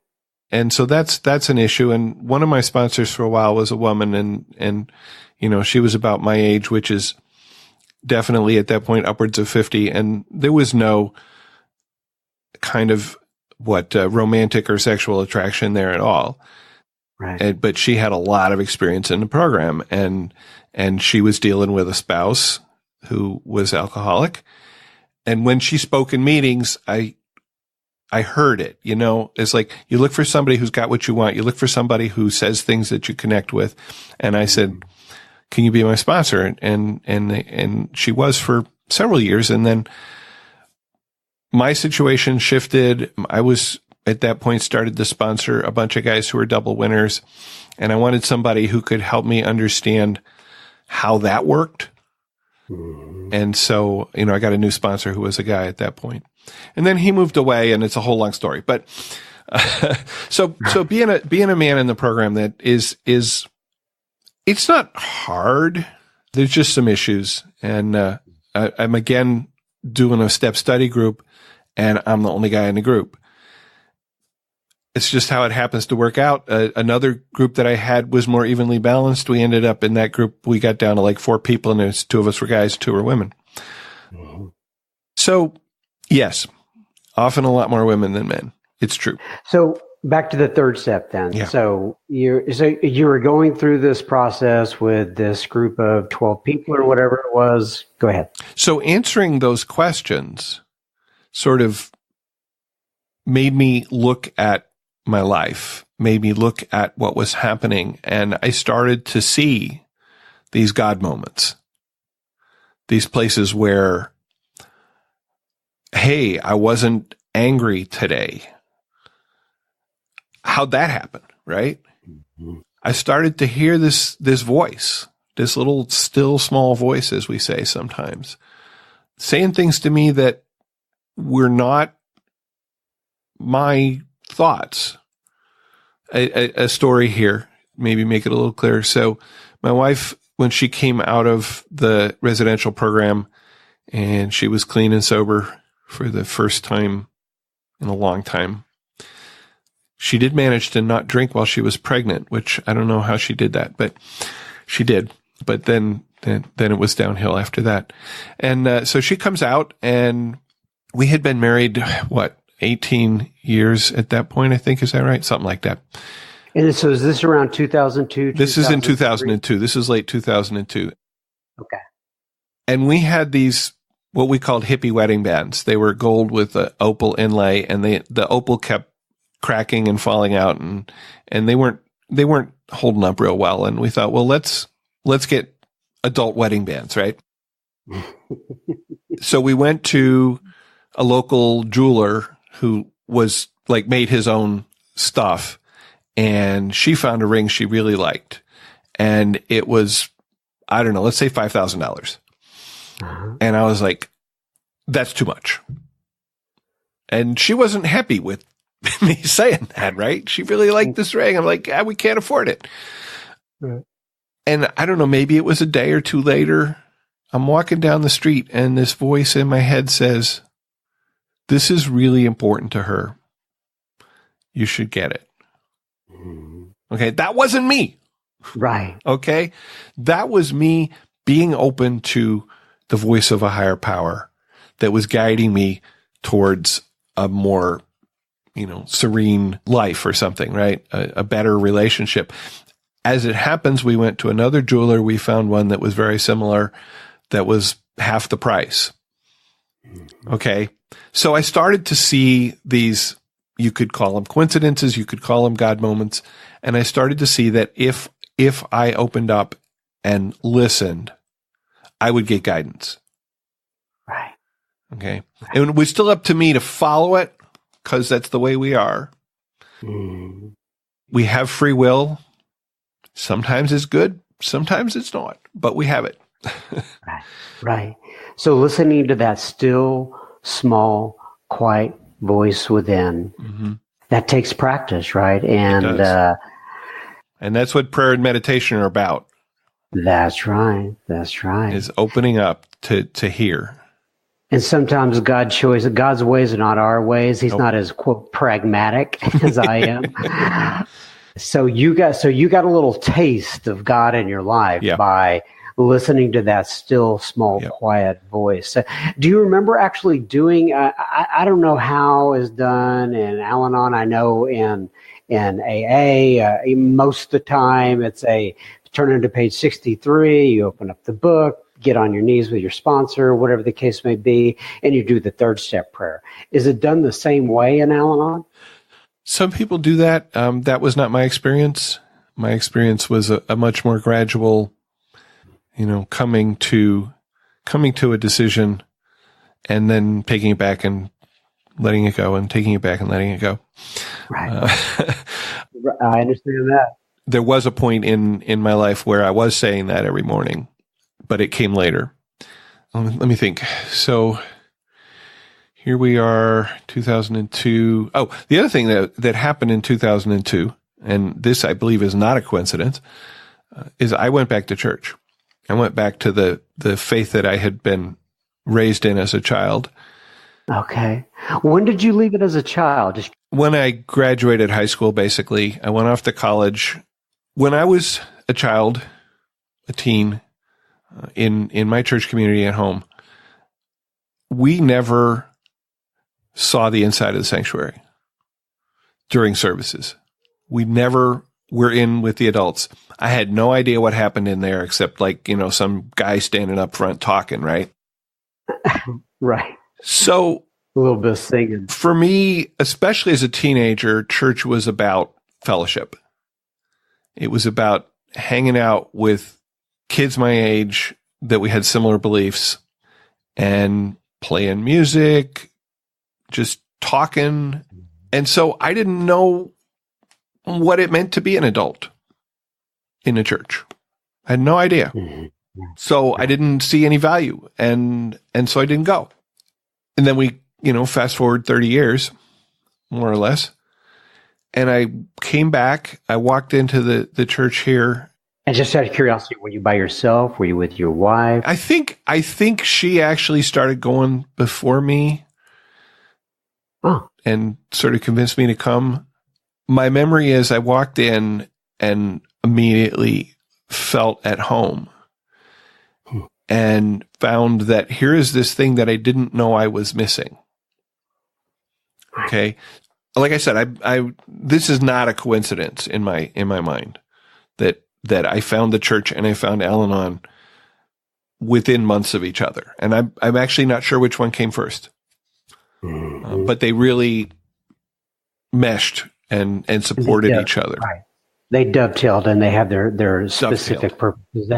[SPEAKER 2] And so that's an issue. And one of my sponsors for a while was a woman, and she was about my age, which is definitely at that point upwards of 50. And there was no kind of romantic or sexual attraction there at all.
[SPEAKER 1] Right.
[SPEAKER 2] But she had a lot of experience in the program, and she was dealing with a spouse who was alcoholic. And when she spoke in meetings, I I heard it, it's like you look for somebody who's got what you want. You look for somebody who says things that you connect with. And I said, can you be my sponsor? And she was for several years. And then my situation shifted. I was at that point started to sponsor a bunch of guys who were double winners. And I wanted somebody who could help me understand how that worked. And so, I got a new sponsor who was a guy at that point. And then he moved away, and it's a whole long story. But so being a man in the program that is it's not hard. There's just some issues. And I'm again doing a step study group, and I'm the only guy in the group. It's just how it happens to work out. Another group that I had was more evenly balanced. We ended up in that group, we got down to like 4 people, and there's 2 of us were guys, 2 were women. So, yes, often a lot more women than men. It's true.
[SPEAKER 1] So back to the third step then.
[SPEAKER 2] Yeah.
[SPEAKER 1] So you were going through this process with this group of 12 people or whatever it was. Go ahead.
[SPEAKER 2] So answering those questions sort of made me look at my life, made me look at what was happening. And I started to see these God moments, these places where, hey, I wasn't angry today. How'd that happen? Right? Mm-hmm. I started to hear this voice, this little still small voice, as we say sometimes, saying things to me that were not my thoughts. A story here, maybe make it a little clearer. So my wife, when she came out of the residential program and she was clean and sober for the first time in a long time, she did manage to not drink while she was pregnant, which I don't know how she did that, but she did. But then it was downhill after that. And so she comes out, and we had been married, 18 years at that point, I think. Is that right? Something like that.
[SPEAKER 1] And so is this around 2002?
[SPEAKER 2] This is in 2002. This is late 2002.
[SPEAKER 1] Okay.
[SPEAKER 2] And we had these, what we called hippie wedding bands. They were gold with the opal inlay, and the opal kept cracking and falling out, and they weren't holding up real well. And we thought, well, let's get adult wedding bands, right? So we went to a local jeweler who was like made his own stuff, and she found a ring she really liked, and it was, I don't know, let's say $5,000. And I was like, that's too much. And she wasn't happy with me saying that, right? She really liked this ring. I'm like, we can't afford it. Right. And I don't know, maybe it was a day or two later, I'm walking down the street, and this voice in my head says, this is really important to her. You should get it. Okay. That wasn't me.
[SPEAKER 1] Right.
[SPEAKER 2] Okay. That was me being open to the voice of a higher power that was guiding me towards a more, serene life or something, right? A better relationship. As it happens, we went to another jeweler. We found one that was very similar, that was half the price. Okay. So I started to see these, you could call them coincidences, you could call them God moments. And I started to see that if I opened up and listened, I would get guidance.
[SPEAKER 1] Right.
[SPEAKER 2] Okay. And it was still up to me to follow it, because that's the way we are. We have free will. Sometimes it's good, sometimes it's not, but we have it.
[SPEAKER 1] Right. So listening to that still, small, quiet voice within, that takes practice, right? And
[SPEAKER 2] that's what prayer and meditation are about.
[SPEAKER 1] That's right.
[SPEAKER 2] Is opening up to hear.
[SPEAKER 1] And sometimes God's ways are not our ways. He's not as, quote, pragmatic as I am. So you got a little taste of God in your life by listening to that still, small, quiet voice. Do you remember actually doing, I don't know how it's done in Al-Anon. I know in AA, most of the time it's turn into page 63, you open up the book, get on your knees with your sponsor, whatever the case may be, and you do the third step prayer. Is it done the same way in Al-Anon?
[SPEAKER 2] Some people do that. That was not my experience. My experience was a much more gradual, coming to a decision and then taking it back and letting it go and taking it back and letting it go.
[SPEAKER 1] Right. I understand that.
[SPEAKER 2] There was a point in my life where I was saying that every morning, but it came later. Let me think. So here we are, 2002. Oh, the other thing that happened in 2002, and this I believe is not a coincidence, is I went back to church. I went back to the faith that I had been raised in as a child.
[SPEAKER 1] Okay. When did you leave it as a child?
[SPEAKER 2] When I graduated high school, basically. I went off to college. When I was a child, a teen, in my church community at home, we never saw the inside of the sanctuary during services. We never were in with the adults. I had no idea what happened in there except some guy standing up front talking, right?
[SPEAKER 1] Right.
[SPEAKER 2] So
[SPEAKER 1] a little bit of singing.
[SPEAKER 2] For me, especially as a teenager, church was about fellowship. It was about hanging out with kids my age that we had similar beliefs and playing music, just talking. And so I didn't know what it meant to be an adult in a church. I had no idea. Mm-hmm. So I didn't see any value, and so I didn't go. And then we, fast forward 30 years, more or less, and I came back. I walked into the church here.
[SPEAKER 1] And just out of curiosity, were you by yourself? Were you with your wife?
[SPEAKER 2] I think she actually started going before me, and sort of convinced me to come. My memory is I walked in and immediately felt at home. And found that here is this thing that I didn't know I was missing. Okay. Like I said, I this is not a coincidence in my mind that I found the church and I found Al-Anon within months of each other. And I'm actually not sure which one came first. But they really meshed and supported each other.
[SPEAKER 1] Right. They dovetailed and they have their specific purposes.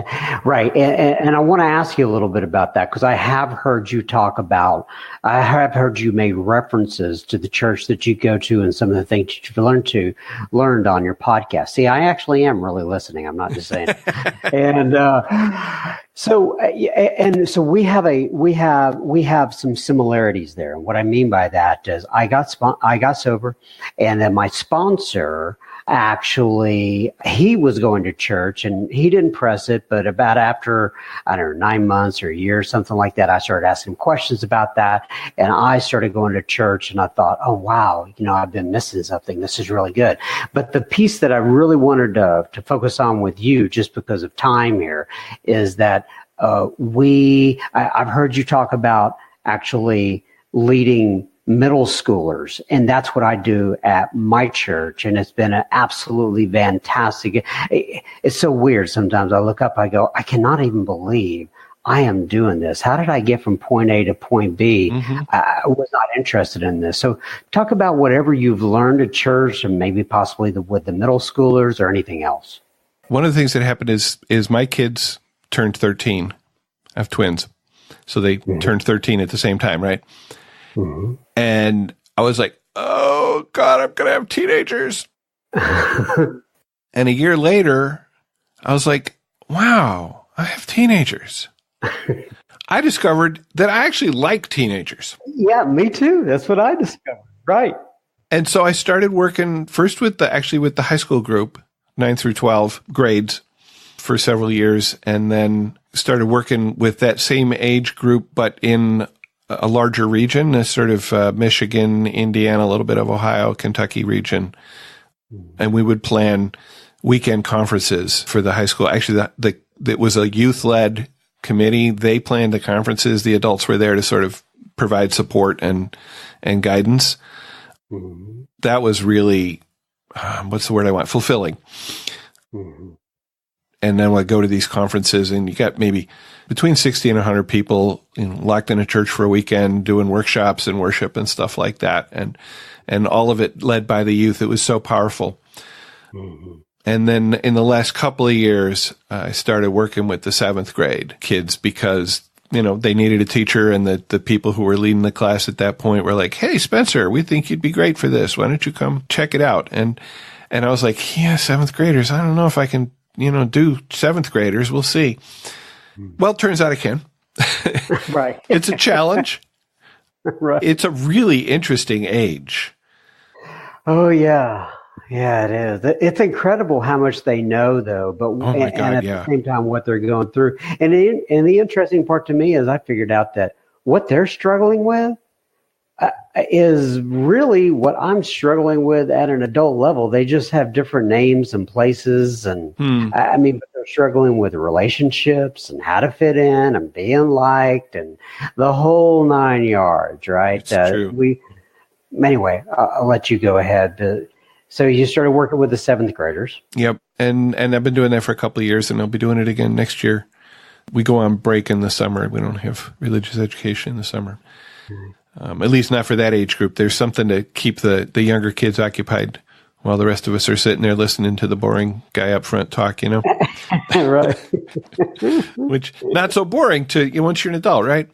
[SPEAKER 1] Right. And I want to ask you a little bit about that because I have heard you make references to the church that you go to and some of the things that you've learned on your podcast. See, I actually am really listening. I'm not just saying. So we have some similarities there. And what I mean by that is I got sober, and then my sponsor, actually, he was going to church and he didn't press it, but about after, 9 months or a year, something like that, I started asking him questions about that. And I started going to church and I thought, oh, wow, I've been missing something. This is really good. But the piece that I really wanted to focus on with you, just because of time here, is that I've heard you talk about actually leading middle schoolers, and that's what I do at my church, and it's been an absolutely fantastic. It's so weird. Sometimes I look up, I go, I cannot even believe I am doing this. How did I get from point A to point B? Mm-hmm. I was not interested in this. So talk about whatever you've learned at church, and maybe possibly with the middle schoolers or anything else.
[SPEAKER 2] One of the things that happened is my kids turned 13. I have twins, so they turned 13 at the same time, right? Mm-hmm. And I was like, oh, God, I'm going to have teenagers. And a year later, I was like, wow, I have teenagers. I discovered that I actually like teenagers.
[SPEAKER 1] Yeah, me too. That's what I discovered. Right.
[SPEAKER 2] And so I started working first with the high school group, 9 through 12 grades, for several years, and then started working with that same age group, but in a larger region, a sort of Michigan, Indiana, a little bit of Ohio, Kentucky region. And we would plan weekend conferences for the high school. Actually, it was a youth-led committee. They planned the conferences. The adults were there to sort of provide support and guidance. Mm-hmm. That was really, what's the word I want? Fulfilling. Mm-hmm. and then I go to these conferences, and you got maybe between 60 and 100 people, locked in a church for a weekend, doing workshops and worship and stuff like that. And all of it led by the youth. It was so powerful. Mm-hmm. And then in the last couple of years, I started working with the 7th grade kids because, they needed a teacher, and the people who were leading the class at that point were like, "Hey, Spencer, we think you'd be great for this. Why don't you come check it out?" And I was like, "Yeah, 7th graders. I don't know if I can, do 7th graders. We'll see." Well, it turns out I can.
[SPEAKER 1] Right.
[SPEAKER 2] It's a challenge.
[SPEAKER 1] Right.
[SPEAKER 2] It's a really interesting age.
[SPEAKER 1] Oh, yeah. Yeah, it is. It's incredible how much they know, though, but the same time, what they're going through. And the interesting part to me is I figured out that what they're struggling with is really what I'm struggling with at an adult level. They just have different names and places. And but they're struggling with relationships and how to fit in and being liked and the whole 9 yards, right?
[SPEAKER 2] That's true.
[SPEAKER 1] Anyway, I'll let you go ahead. So you started working with the 7th graders.
[SPEAKER 2] Yep. And I've been doing that for a couple of years, and I'll be doing it again next year. We go on break in the summer. We don't have religious education in the summer. At least not for that age group. There's something to keep the younger kids occupied while the rest of us are sitting there listening to the boring guy up front talk,
[SPEAKER 1] Right.
[SPEAKER 2] Which, not so boring once you're an adult, right?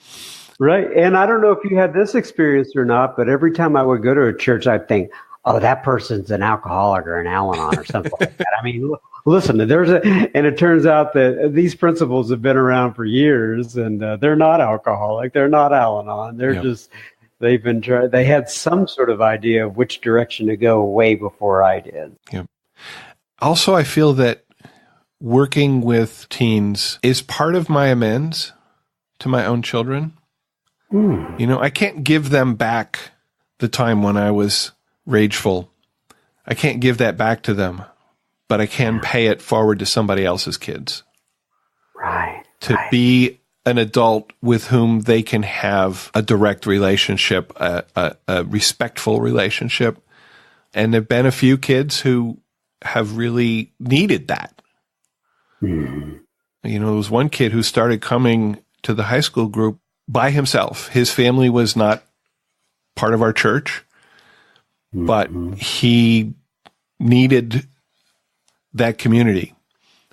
[SPEAKER 1] Right. And I don't know if you had this experience or not, but every time I would go to a church, I'd think, "Oh, that person's an alcoholic or an Al-Anon or something like that." I mean, listen, and it turns out that these principles have been around for years, and they're not alcoholic, they're not Al-Anon, they're just, they had some sort of idea of which direction to go way before I did.
[SPEAKER 2] Yep. Also, I feel that working with teens is part of my amends to my own children. I can't give them back the time when I was rageful. I can't give that back to them, but I can pay it forward to somebody else's kids.
[SPEAKER 1] Right.
[SPEAKER 2] To be an adult with whom they can have a direct relationship, a respectful relationship. And there've been a few kids who have really needed that. Mm-hmm. There was one kid who started coming to the high school group by himself. His family was not part of our church. But he needed that community.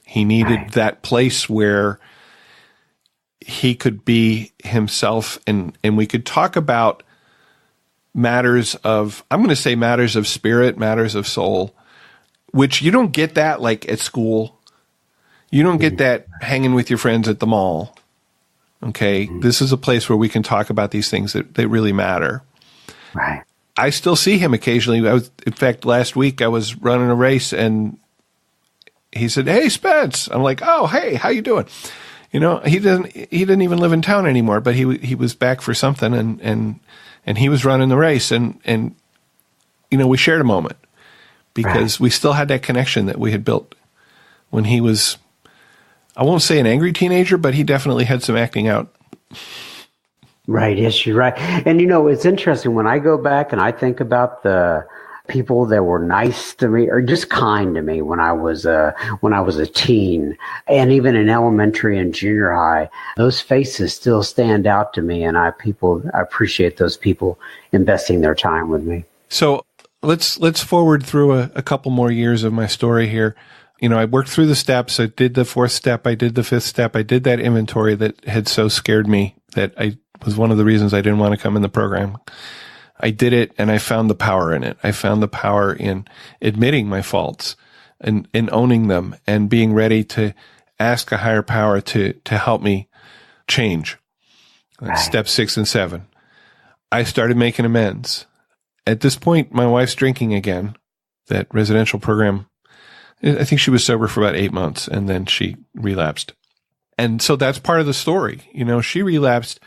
[SPEAKER 2] He needed that place where he could be himself, and we could talk about matters of, I'm going to say matters of spirit, matters of soul, which you don't get that like at school. You don't get that hanging with your friends at the mall. Okay? This is a place where we can talk about these things that really matter.
[SPEAKER 1] Right.
[SPEAKER 2] I still see him occasionally. In fact, last week I was running a race, and he said, "Hey, Spence." I'm like, "Oh, hey, how you doing?" He didn't even live in town anymore, but he was back for something, and he was running the race, and we shared a moment because we still had that connection that we had built when he was, I won't say an angry teenager, but he definitely had some acting out.
[SPEAKER 1] Right. Yes, you're right. And it's interesting when I go back and I think about the people that were nice to me or just kind to me when I was a teen, and even in elementary and junior high, those faces still stand out to me, and I appreciate those people investing their time with me.
[SPEAKER 2] So let's forward through a couple more years of my story here. I worked through the steps. I did the 4th step. I did the 5th step. I did that inventory that had so scared me that was one of the reasons I didn't want to come in the program. I did it, and I found the power in it. I found the power in admitting my faults and owning them and being ready to ask a higher power to help me change. That's step 6 and 7. I started making amends. At this point, my wife's drinking again. That residential program, I think she was sober for about 8 months, and then she relapsed. And so that's part of the story. She relapsed,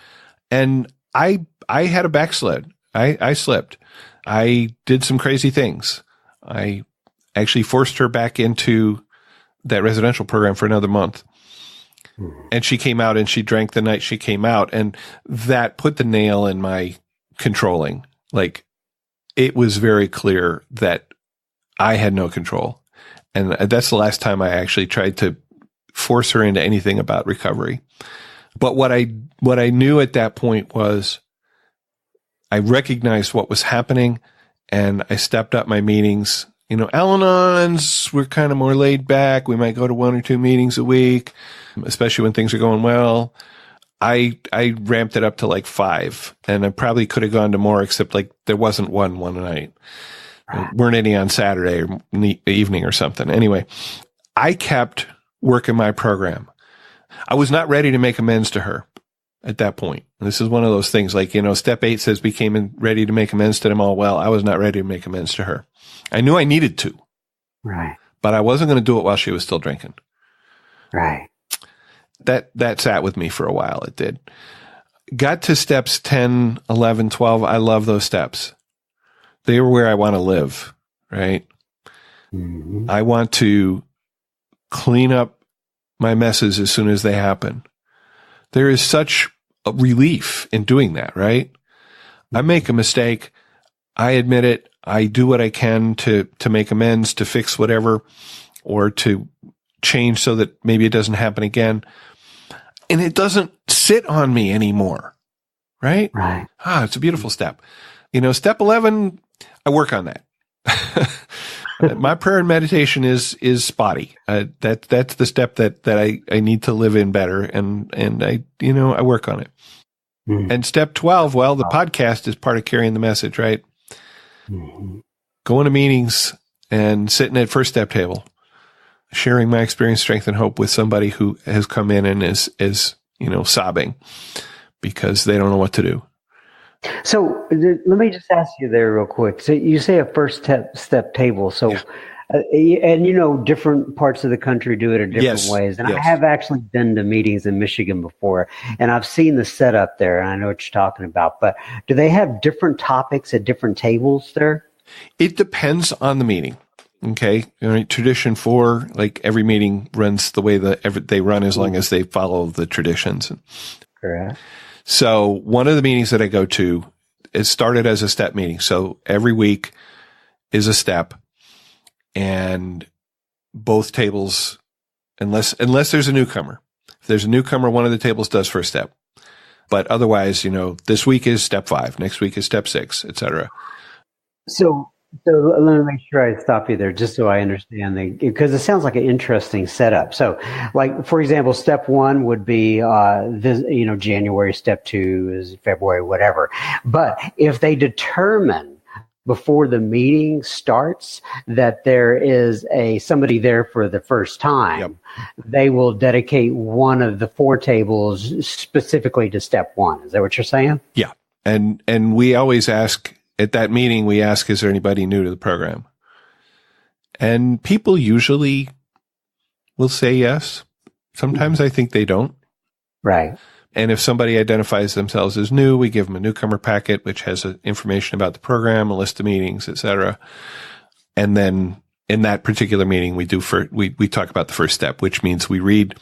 [SPEAKER 2] and I had a backslid. I slipped. I did some crazy things. I actually forced her back into that residential program for another month. And she came out, and she drank the night she came out. And that put the nail in my controlling. Like, it was very clear that I had no control. And that's the last time I actually tried to force her into anything about recovery. But what I knew at that point was I recognized what was happening, and I stepped up my meetings. Al-Anons, we're kind of more laid back. We might go to 1 or 2 meetings a week, especially when things are going well. I ramped it up to like 5, and I probably could have gone to more, except like there wasn't one night. There weren't any on Saturday or in the evening or something. Anyway, I kept working my program. I was not ready to make amends to her at that point. And this is one of those things like, step 8 says became ready to make amends to them all. Well, I was not ready to make amends to her. I knew I needed to.
[SPEAKER 1] Right.
[SPEAKER 2] But I wasn't going to do it while she was still drinking.
[SPEAKER 1] Right.
[SPEAKER 2] That sat with me for a while. It did. Got to steps 10, 11, 12. I love those steps. They were where I want to live, right?
[SPEAKER 1] Mm-hmm. I
[SPEAKER 2] I want to clean up my messes as soon as they happen. There is such a relief in doing that, right? I make a mistake. I admit it. I do what I can to make amends, to fix whatever, or to change so that maybe it doesn't happen again. And it doesn't sit on me anymore, right?
[SPEAKER 1] Right.
[SPEAKER 2] It's a beautiful step. Step 11, I work on that. My prayer and meditation is spotty. That's the step that I need to live in better. And I work on it.
[SPEAKER 1] Mm-hmm.
[SPEAKER 2] And step 12, well, the podcast is part of carrying the message, right?
[SPEAKER 1] Mm-hmm.
[SPEAKER 2] Going to meetings and sitting at first step table, sharing my experience, strength, and hope with somebody who has come in and is sobbing because they don't know what to do.
[SPEAKER 1] So let me just ask you there real quick. So you say a first step table. So, and different parts of the country do it in different ways. And I have actually been to meetings in Michigan before, and I've seen the setup there, and I know what you're talking about. But do they have different topics at different tables there?
[SPEAKER 2] It depends on the meeting. Okay. Tradition 4, like every meeting runs the way they run as long as they follow the traditions.
[SPEAKER 1] Correct.
[SPEAKER 2] So one of the meetings that I go to, it started as a step meeting. So every week is a step, and both tables, unless there's a newcomer. If there's a newcomer, one of the tables does first step. But otherwise, this week is step 5, next week is step 6, etc.
[SPEAKER 1] So let me make sure I stop you there just so I understand, because it sounds like an interesting setup. So, like, for example, step 1 would be January, step 2 is February, whatever. But if they determine before the meeting starts that there is somebody there for the first time, they will dedicate one of the 4 tables specifically to step 1. Is that what you're saying?
[SPEAKER 2] Yeah. And we always ask, at that meeting, we ask, is there anybody new to the program? And people usually will say yes. Sometimes I think they don't.
[SPEAKER 1] Right.
[SPEAKER 2] And if somebody identifies themselves as new, we give them a newcomer packet, which has information about the program, a list of meetings, etc. And then in that particular meeting, we talk about the first step, which means we read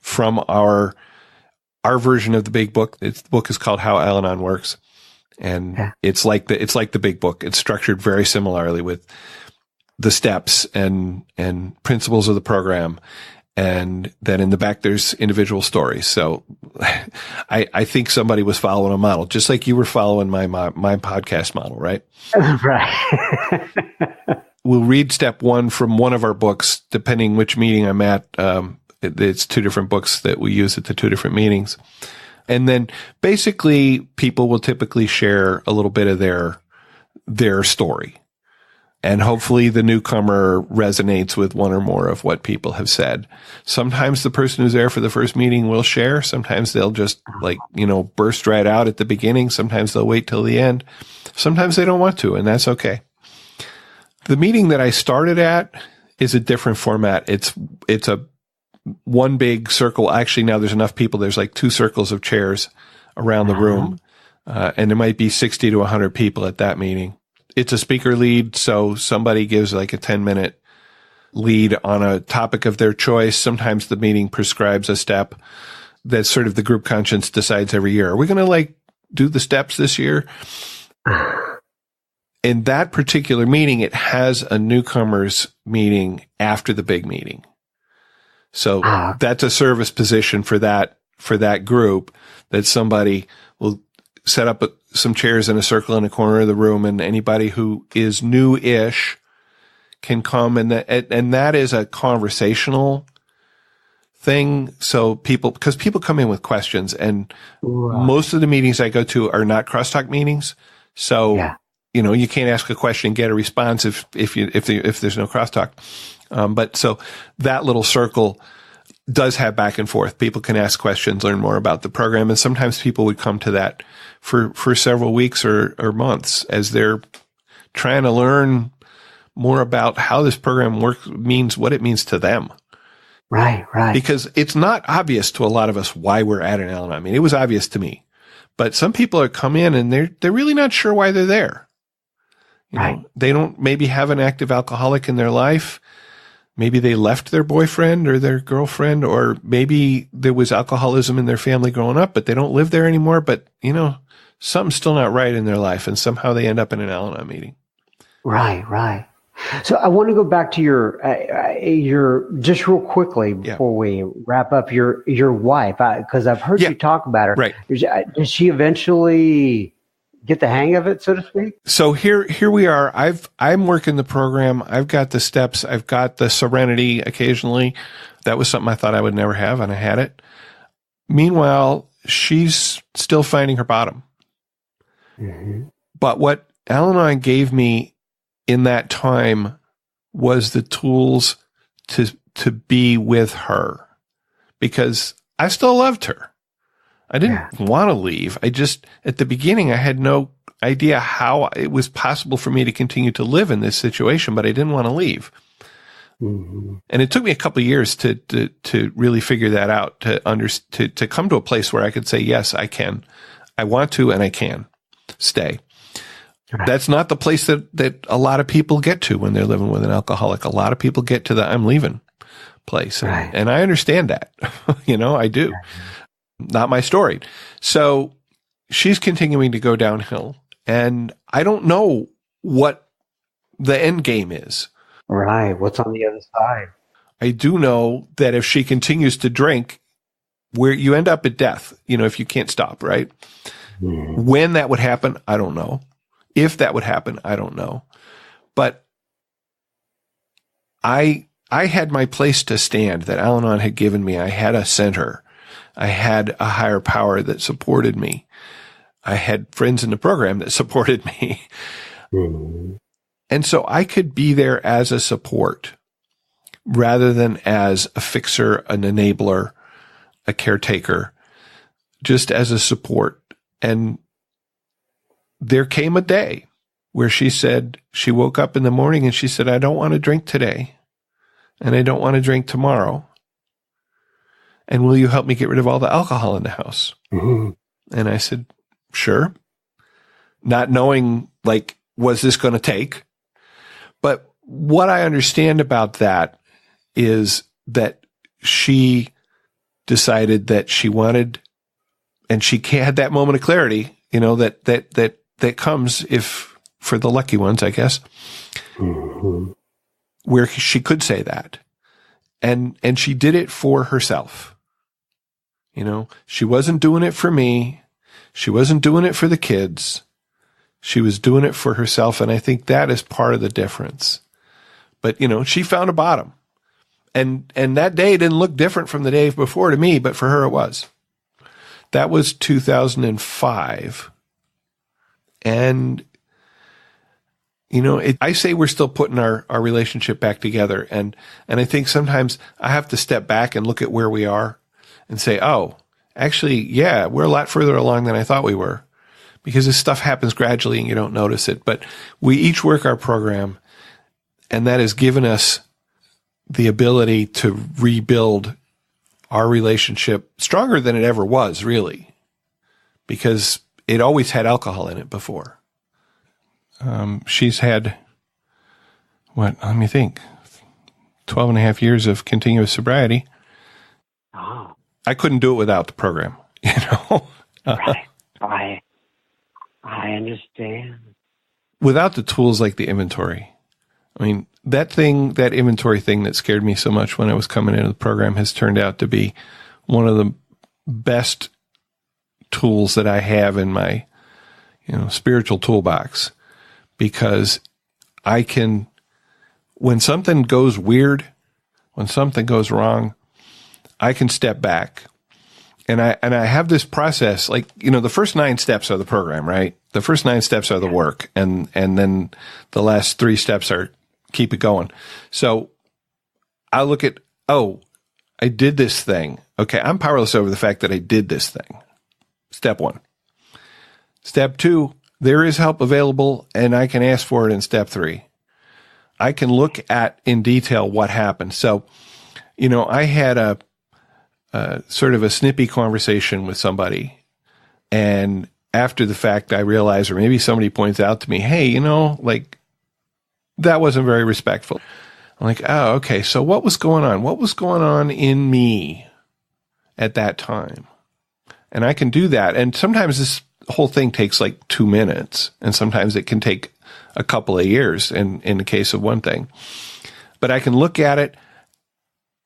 [SPEAKER 2] from our version of the big book. The book is called How Al-Anon Works. And it's like the big book. It's structured very similarly with the steps and principles of the program. And then in the back, there's individual stories. So I think somebody was following a model, just like you were following my podcast model, right?
[SPEAKER 1] Right.
[SPEAKER 2] We'll read step 1 from one of our books, depending which meeting I'm at. It's 2 different books that we use at the 2 different meetings. And then basically people will typically share a little bit of their story. And hopefully the newcomer resonates with one or more of what people have said. Sometimes the person who's there for the first meeting will share. Sometimes they'll just burst right out at the beginning. Sometimes they'll wait till the end. Sometimes they don't want to, and that's okay. The meeting that I started at is a different format. It's a one big circle. Actually, now there's enough people. There's like 2 circles of chairs around the room. And there might be 60 to 100 people at that meeting. It's a speaker lead. So somebody gives like a 10-minute lead on a topic of their choice. Sometimes the meeting prescribes a step that sort of the group conscience decides every year. Are we going to do the steps this year? In that particular meeting, it has a newcomers meeting after the big meeting. So that's a service position for that group, that somebody will set up some chairs in a circle in a corner of the room, and anybody who is new-ish can come, and that is a conversational thing. So because people come in with questions, and most of the meetings I go to are not crosstalk meetings. So, you can't ask a question and get a response if there's no crosstalk. But so that little circle does have back and forth. People can ask questions, learn more about the program. And sometimes people would come to that for several weeks or months as they're trying to learn more about how this program works, what it means to them.
[SPEAKER 1] Right.
[SPEAKER 2] Because it's not obvious to a lot of us why we're at an Al-Anon. I mean, it was obvious to me, but some people are come in and they're really not sure why they're there. You know, they don't maybe have an active alcoholic in their life. Maybe they left their boyfriend or their girlfriend, or maybe there was alcoholism in their family growing up, but they don't live there anymore. But, something's still not right in their life, and somehow they end up in an Al-Anon meeting.
[SPEAKER 1] Right. So I want to go back to your just real quickly before we wrap up, your wife, because I've heard you talk about her.
[SPEAKER 2] Right.
[SPEAKER 1] Does she eventually get the hang of it, so to speak?
[SPEAKER 2] So here we are. I'm working the program. I've got the steps. I've got the serenity occasionally. That was something I thought I would never have, and I had it. Meanwhile, she's still finding her bottom. Mm-hmm. But what Al-Anon gave me in that time was the tools to be with her, because I still loved her. I didn't want to leave. I just, at the beginning, I had no idea how it was possible for me to continue to live in this situation, but I didn't want to leave. Mm-hmm. And it took me a couple of years to really figure that out, to come to a place where I could say, yes, I can, I want to, and I can stay. Right. That's not the place that a lot of people get to when they're living with an alcoholic. A lot of people get to the I'm leaving place. And I understand that. I do. Right. Not my story. So she's continuing to go downhill, and I don't know what the end game is.
[SPEAKER 1] Right. What's on the other side?
[SPEAKER 2] I do know that if she continues to drink, where you end up at death, if you can't stop, right? Mm. When that would happen, I don't know. If that would happen, I don't know. But I had my place to stand that Al-Anon had given me. I had a center. I had a higher power that supported me. I had friends in the program that supported me. Mm-hmm. And so I could be there as a support rather than as a fixer, an enabler, a caretaker, just as a support. And there came a day where she woke up in the morning and she said, I don't want to drink today, and I don't want to drink tomorrow. And will you help me get rid of all the alcohol in the house? Mm-hmm. And I said, sure. Not knowing, was this going to take? But what I understand about that is that she decided that she wanted, and she had that moment of clarity, that comes for the lucky ones, I guess, mm-hmm. where she could say that. And she did it for herself. She wasn't doing it for me. She wasn't doing it for the kids. She was doing it for herself. And I think that is part of the difference. But, she found a bottom. And that day didn't look different from the day before to me, but for her it was. That was 2005. And, I say we're still putting our relationship back together. And I think sometimes I have to step back and look at where we are and say, oh, actually, yeah, we're a lot further along than I thought we were, because this stuff happens gradually and you don't notice it. But we each work our program, and that has given us the ability to rebuild our relationship stronger than it ever was, really, because it always had alcohol in it before. She's had, let me think, 12 and a half years of continuous sobriety. Oh. I couldn't do it without the program,
[SPEAKER 1] Right. I understand.
[SPEAKER 2] Without the tools like the inventory, I mean, that inventory thing that scared me so much when I was coming into the program has turned out to be one of the best tools that I have in my, spiritual toolbox, because I can, when something goes weird, when something goes wrong, I can step back. And I have this process, like, the first 9 steps are the program, right? The first 9 steps are the work. And then the last 3 steps are keep it going. So I look at, I did this thing. Okay. I'm powerless over the fact that I did this thing. Step 1. Step 2, there is help available and I can ask for it in step 3. I can look at in detail what happened. So, I had a sort of a snippy conversation with somebody, and after the fact, I realized, or maybe somebody points out to me, hey, like, that wasn't very respectful. I'm like, oh, okay. So what was going on? What was going on in me at that time? And I can do that. And sometimes this whole thing takes like 2 minutes, and sometimes it can take a couple of years in the case of one thing. But I can look at it.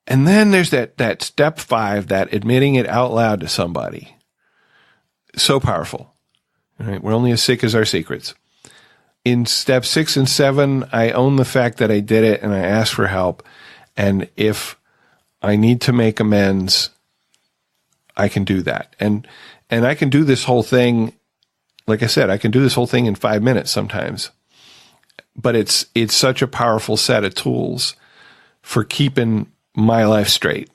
[SPEAKER 2] And then there's that step 5, that admitting it out loud to somebody. So powerful. Right? We're only as sick as our secrets. In step 6 and 7, I own the fact that I did it and I ask for help. And if I need to make amends, I can do that. And I can do this whole thing. Like I said, I can do this whole thing in 5 minutes sometimes. But it's such a powerful set of tools for keeping my life straight,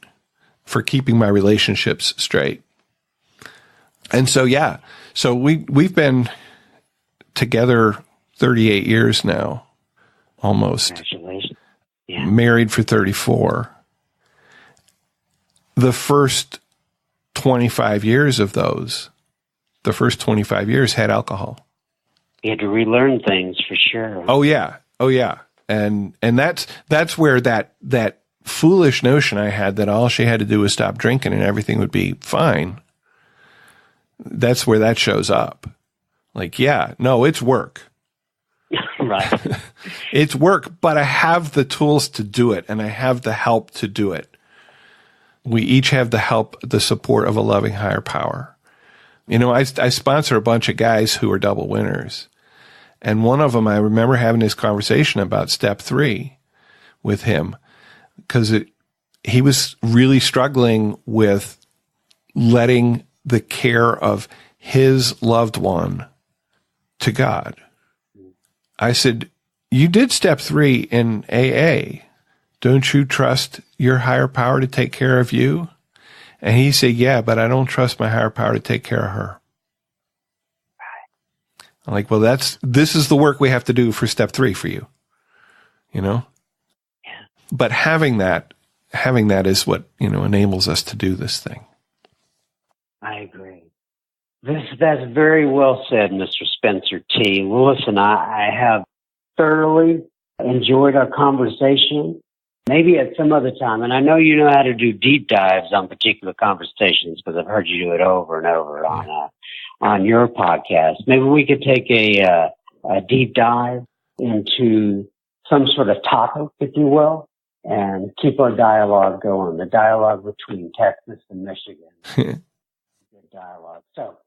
[SPEAKER 2] for keeping my relationships straight. And so, yeah, so we've been together 38 years now, almost.
[SPEAKER 1] Congratulations. Yeah.
[SPEAKER 2] Married for 34. The first 25 years of those, the first 25 years had alcohol.
[SPEAKER 1] You had to relearn things for sure.
[SPEAKER 2] Oh yeah. And that's where that foolish notion I had that all she had to do was stop drinking and everything would be fine. That's where that shows up. Like, yeah, no, it's work.
[SPEAKER 1] Right.
[SPEAKER 2] It's work, but I have the tools to do it and I have the help to do it. We each have the help, the support of a loving higher power. I sponsor a bunch of guys who are double winners. And one of them, I remember having this conversation about step 3 with him, because he was really struggling with letting the care of his loved one to God. I said, you did step 3 in AA. Don't you trust your higher power to take care of you? And he said, yeah, but I don't trust my higher power to take care of her. I'm like, well, this is the work we have to do for step 3 for you, Yeah. But having that is what, enables us to do this thing.
[SPEAKER 1] I agree. That's very well said, Mr. Spencer T. Well, listen, I have thoroughly enjoyed our conversation. Maybe at some other time, and I know you know how to do deep dives on particular conversations because I've heard you do it over and over on your podcast. Maybe we could take a deep dive into some sort of topic, if you will, and keep our dialogue going. The dialogue between Texas and Michigan. Good dialogue. So,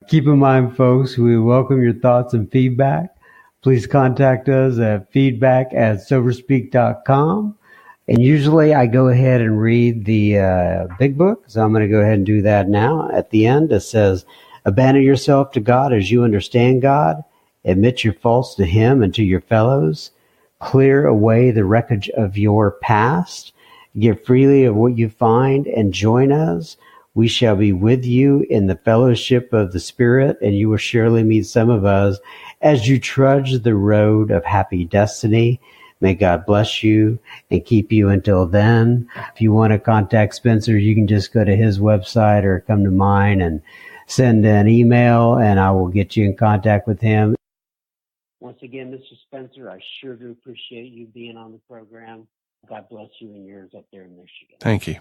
[SPEAKER 1] keep in mind, folks, we welcome your thoughts and feedback. Please contact us at feedback@soberspeak.com. And usually I go ahead and read the big book. So I'm going to go ahead and do that now. At the end, it says, abandon yourself to God as you understand God. Admit your faults to Him and to your fellows. Clear away the wreckage of your past. Give freely of what you find and join us. We shall be with you in the fellowship of the Spirit, and you will surely meet some of us as you trudge the road of happy destiny. May God bless you and keep you until then. If you want to contact Spencer, you can just go to his website or come to mine and send an email, and I will get you in contact with him. Once again, Mr. Spencer, I sure do appreciate you being on the program. God bless you and yours up there in Michigan.
[SPEAKER 2] Thank you.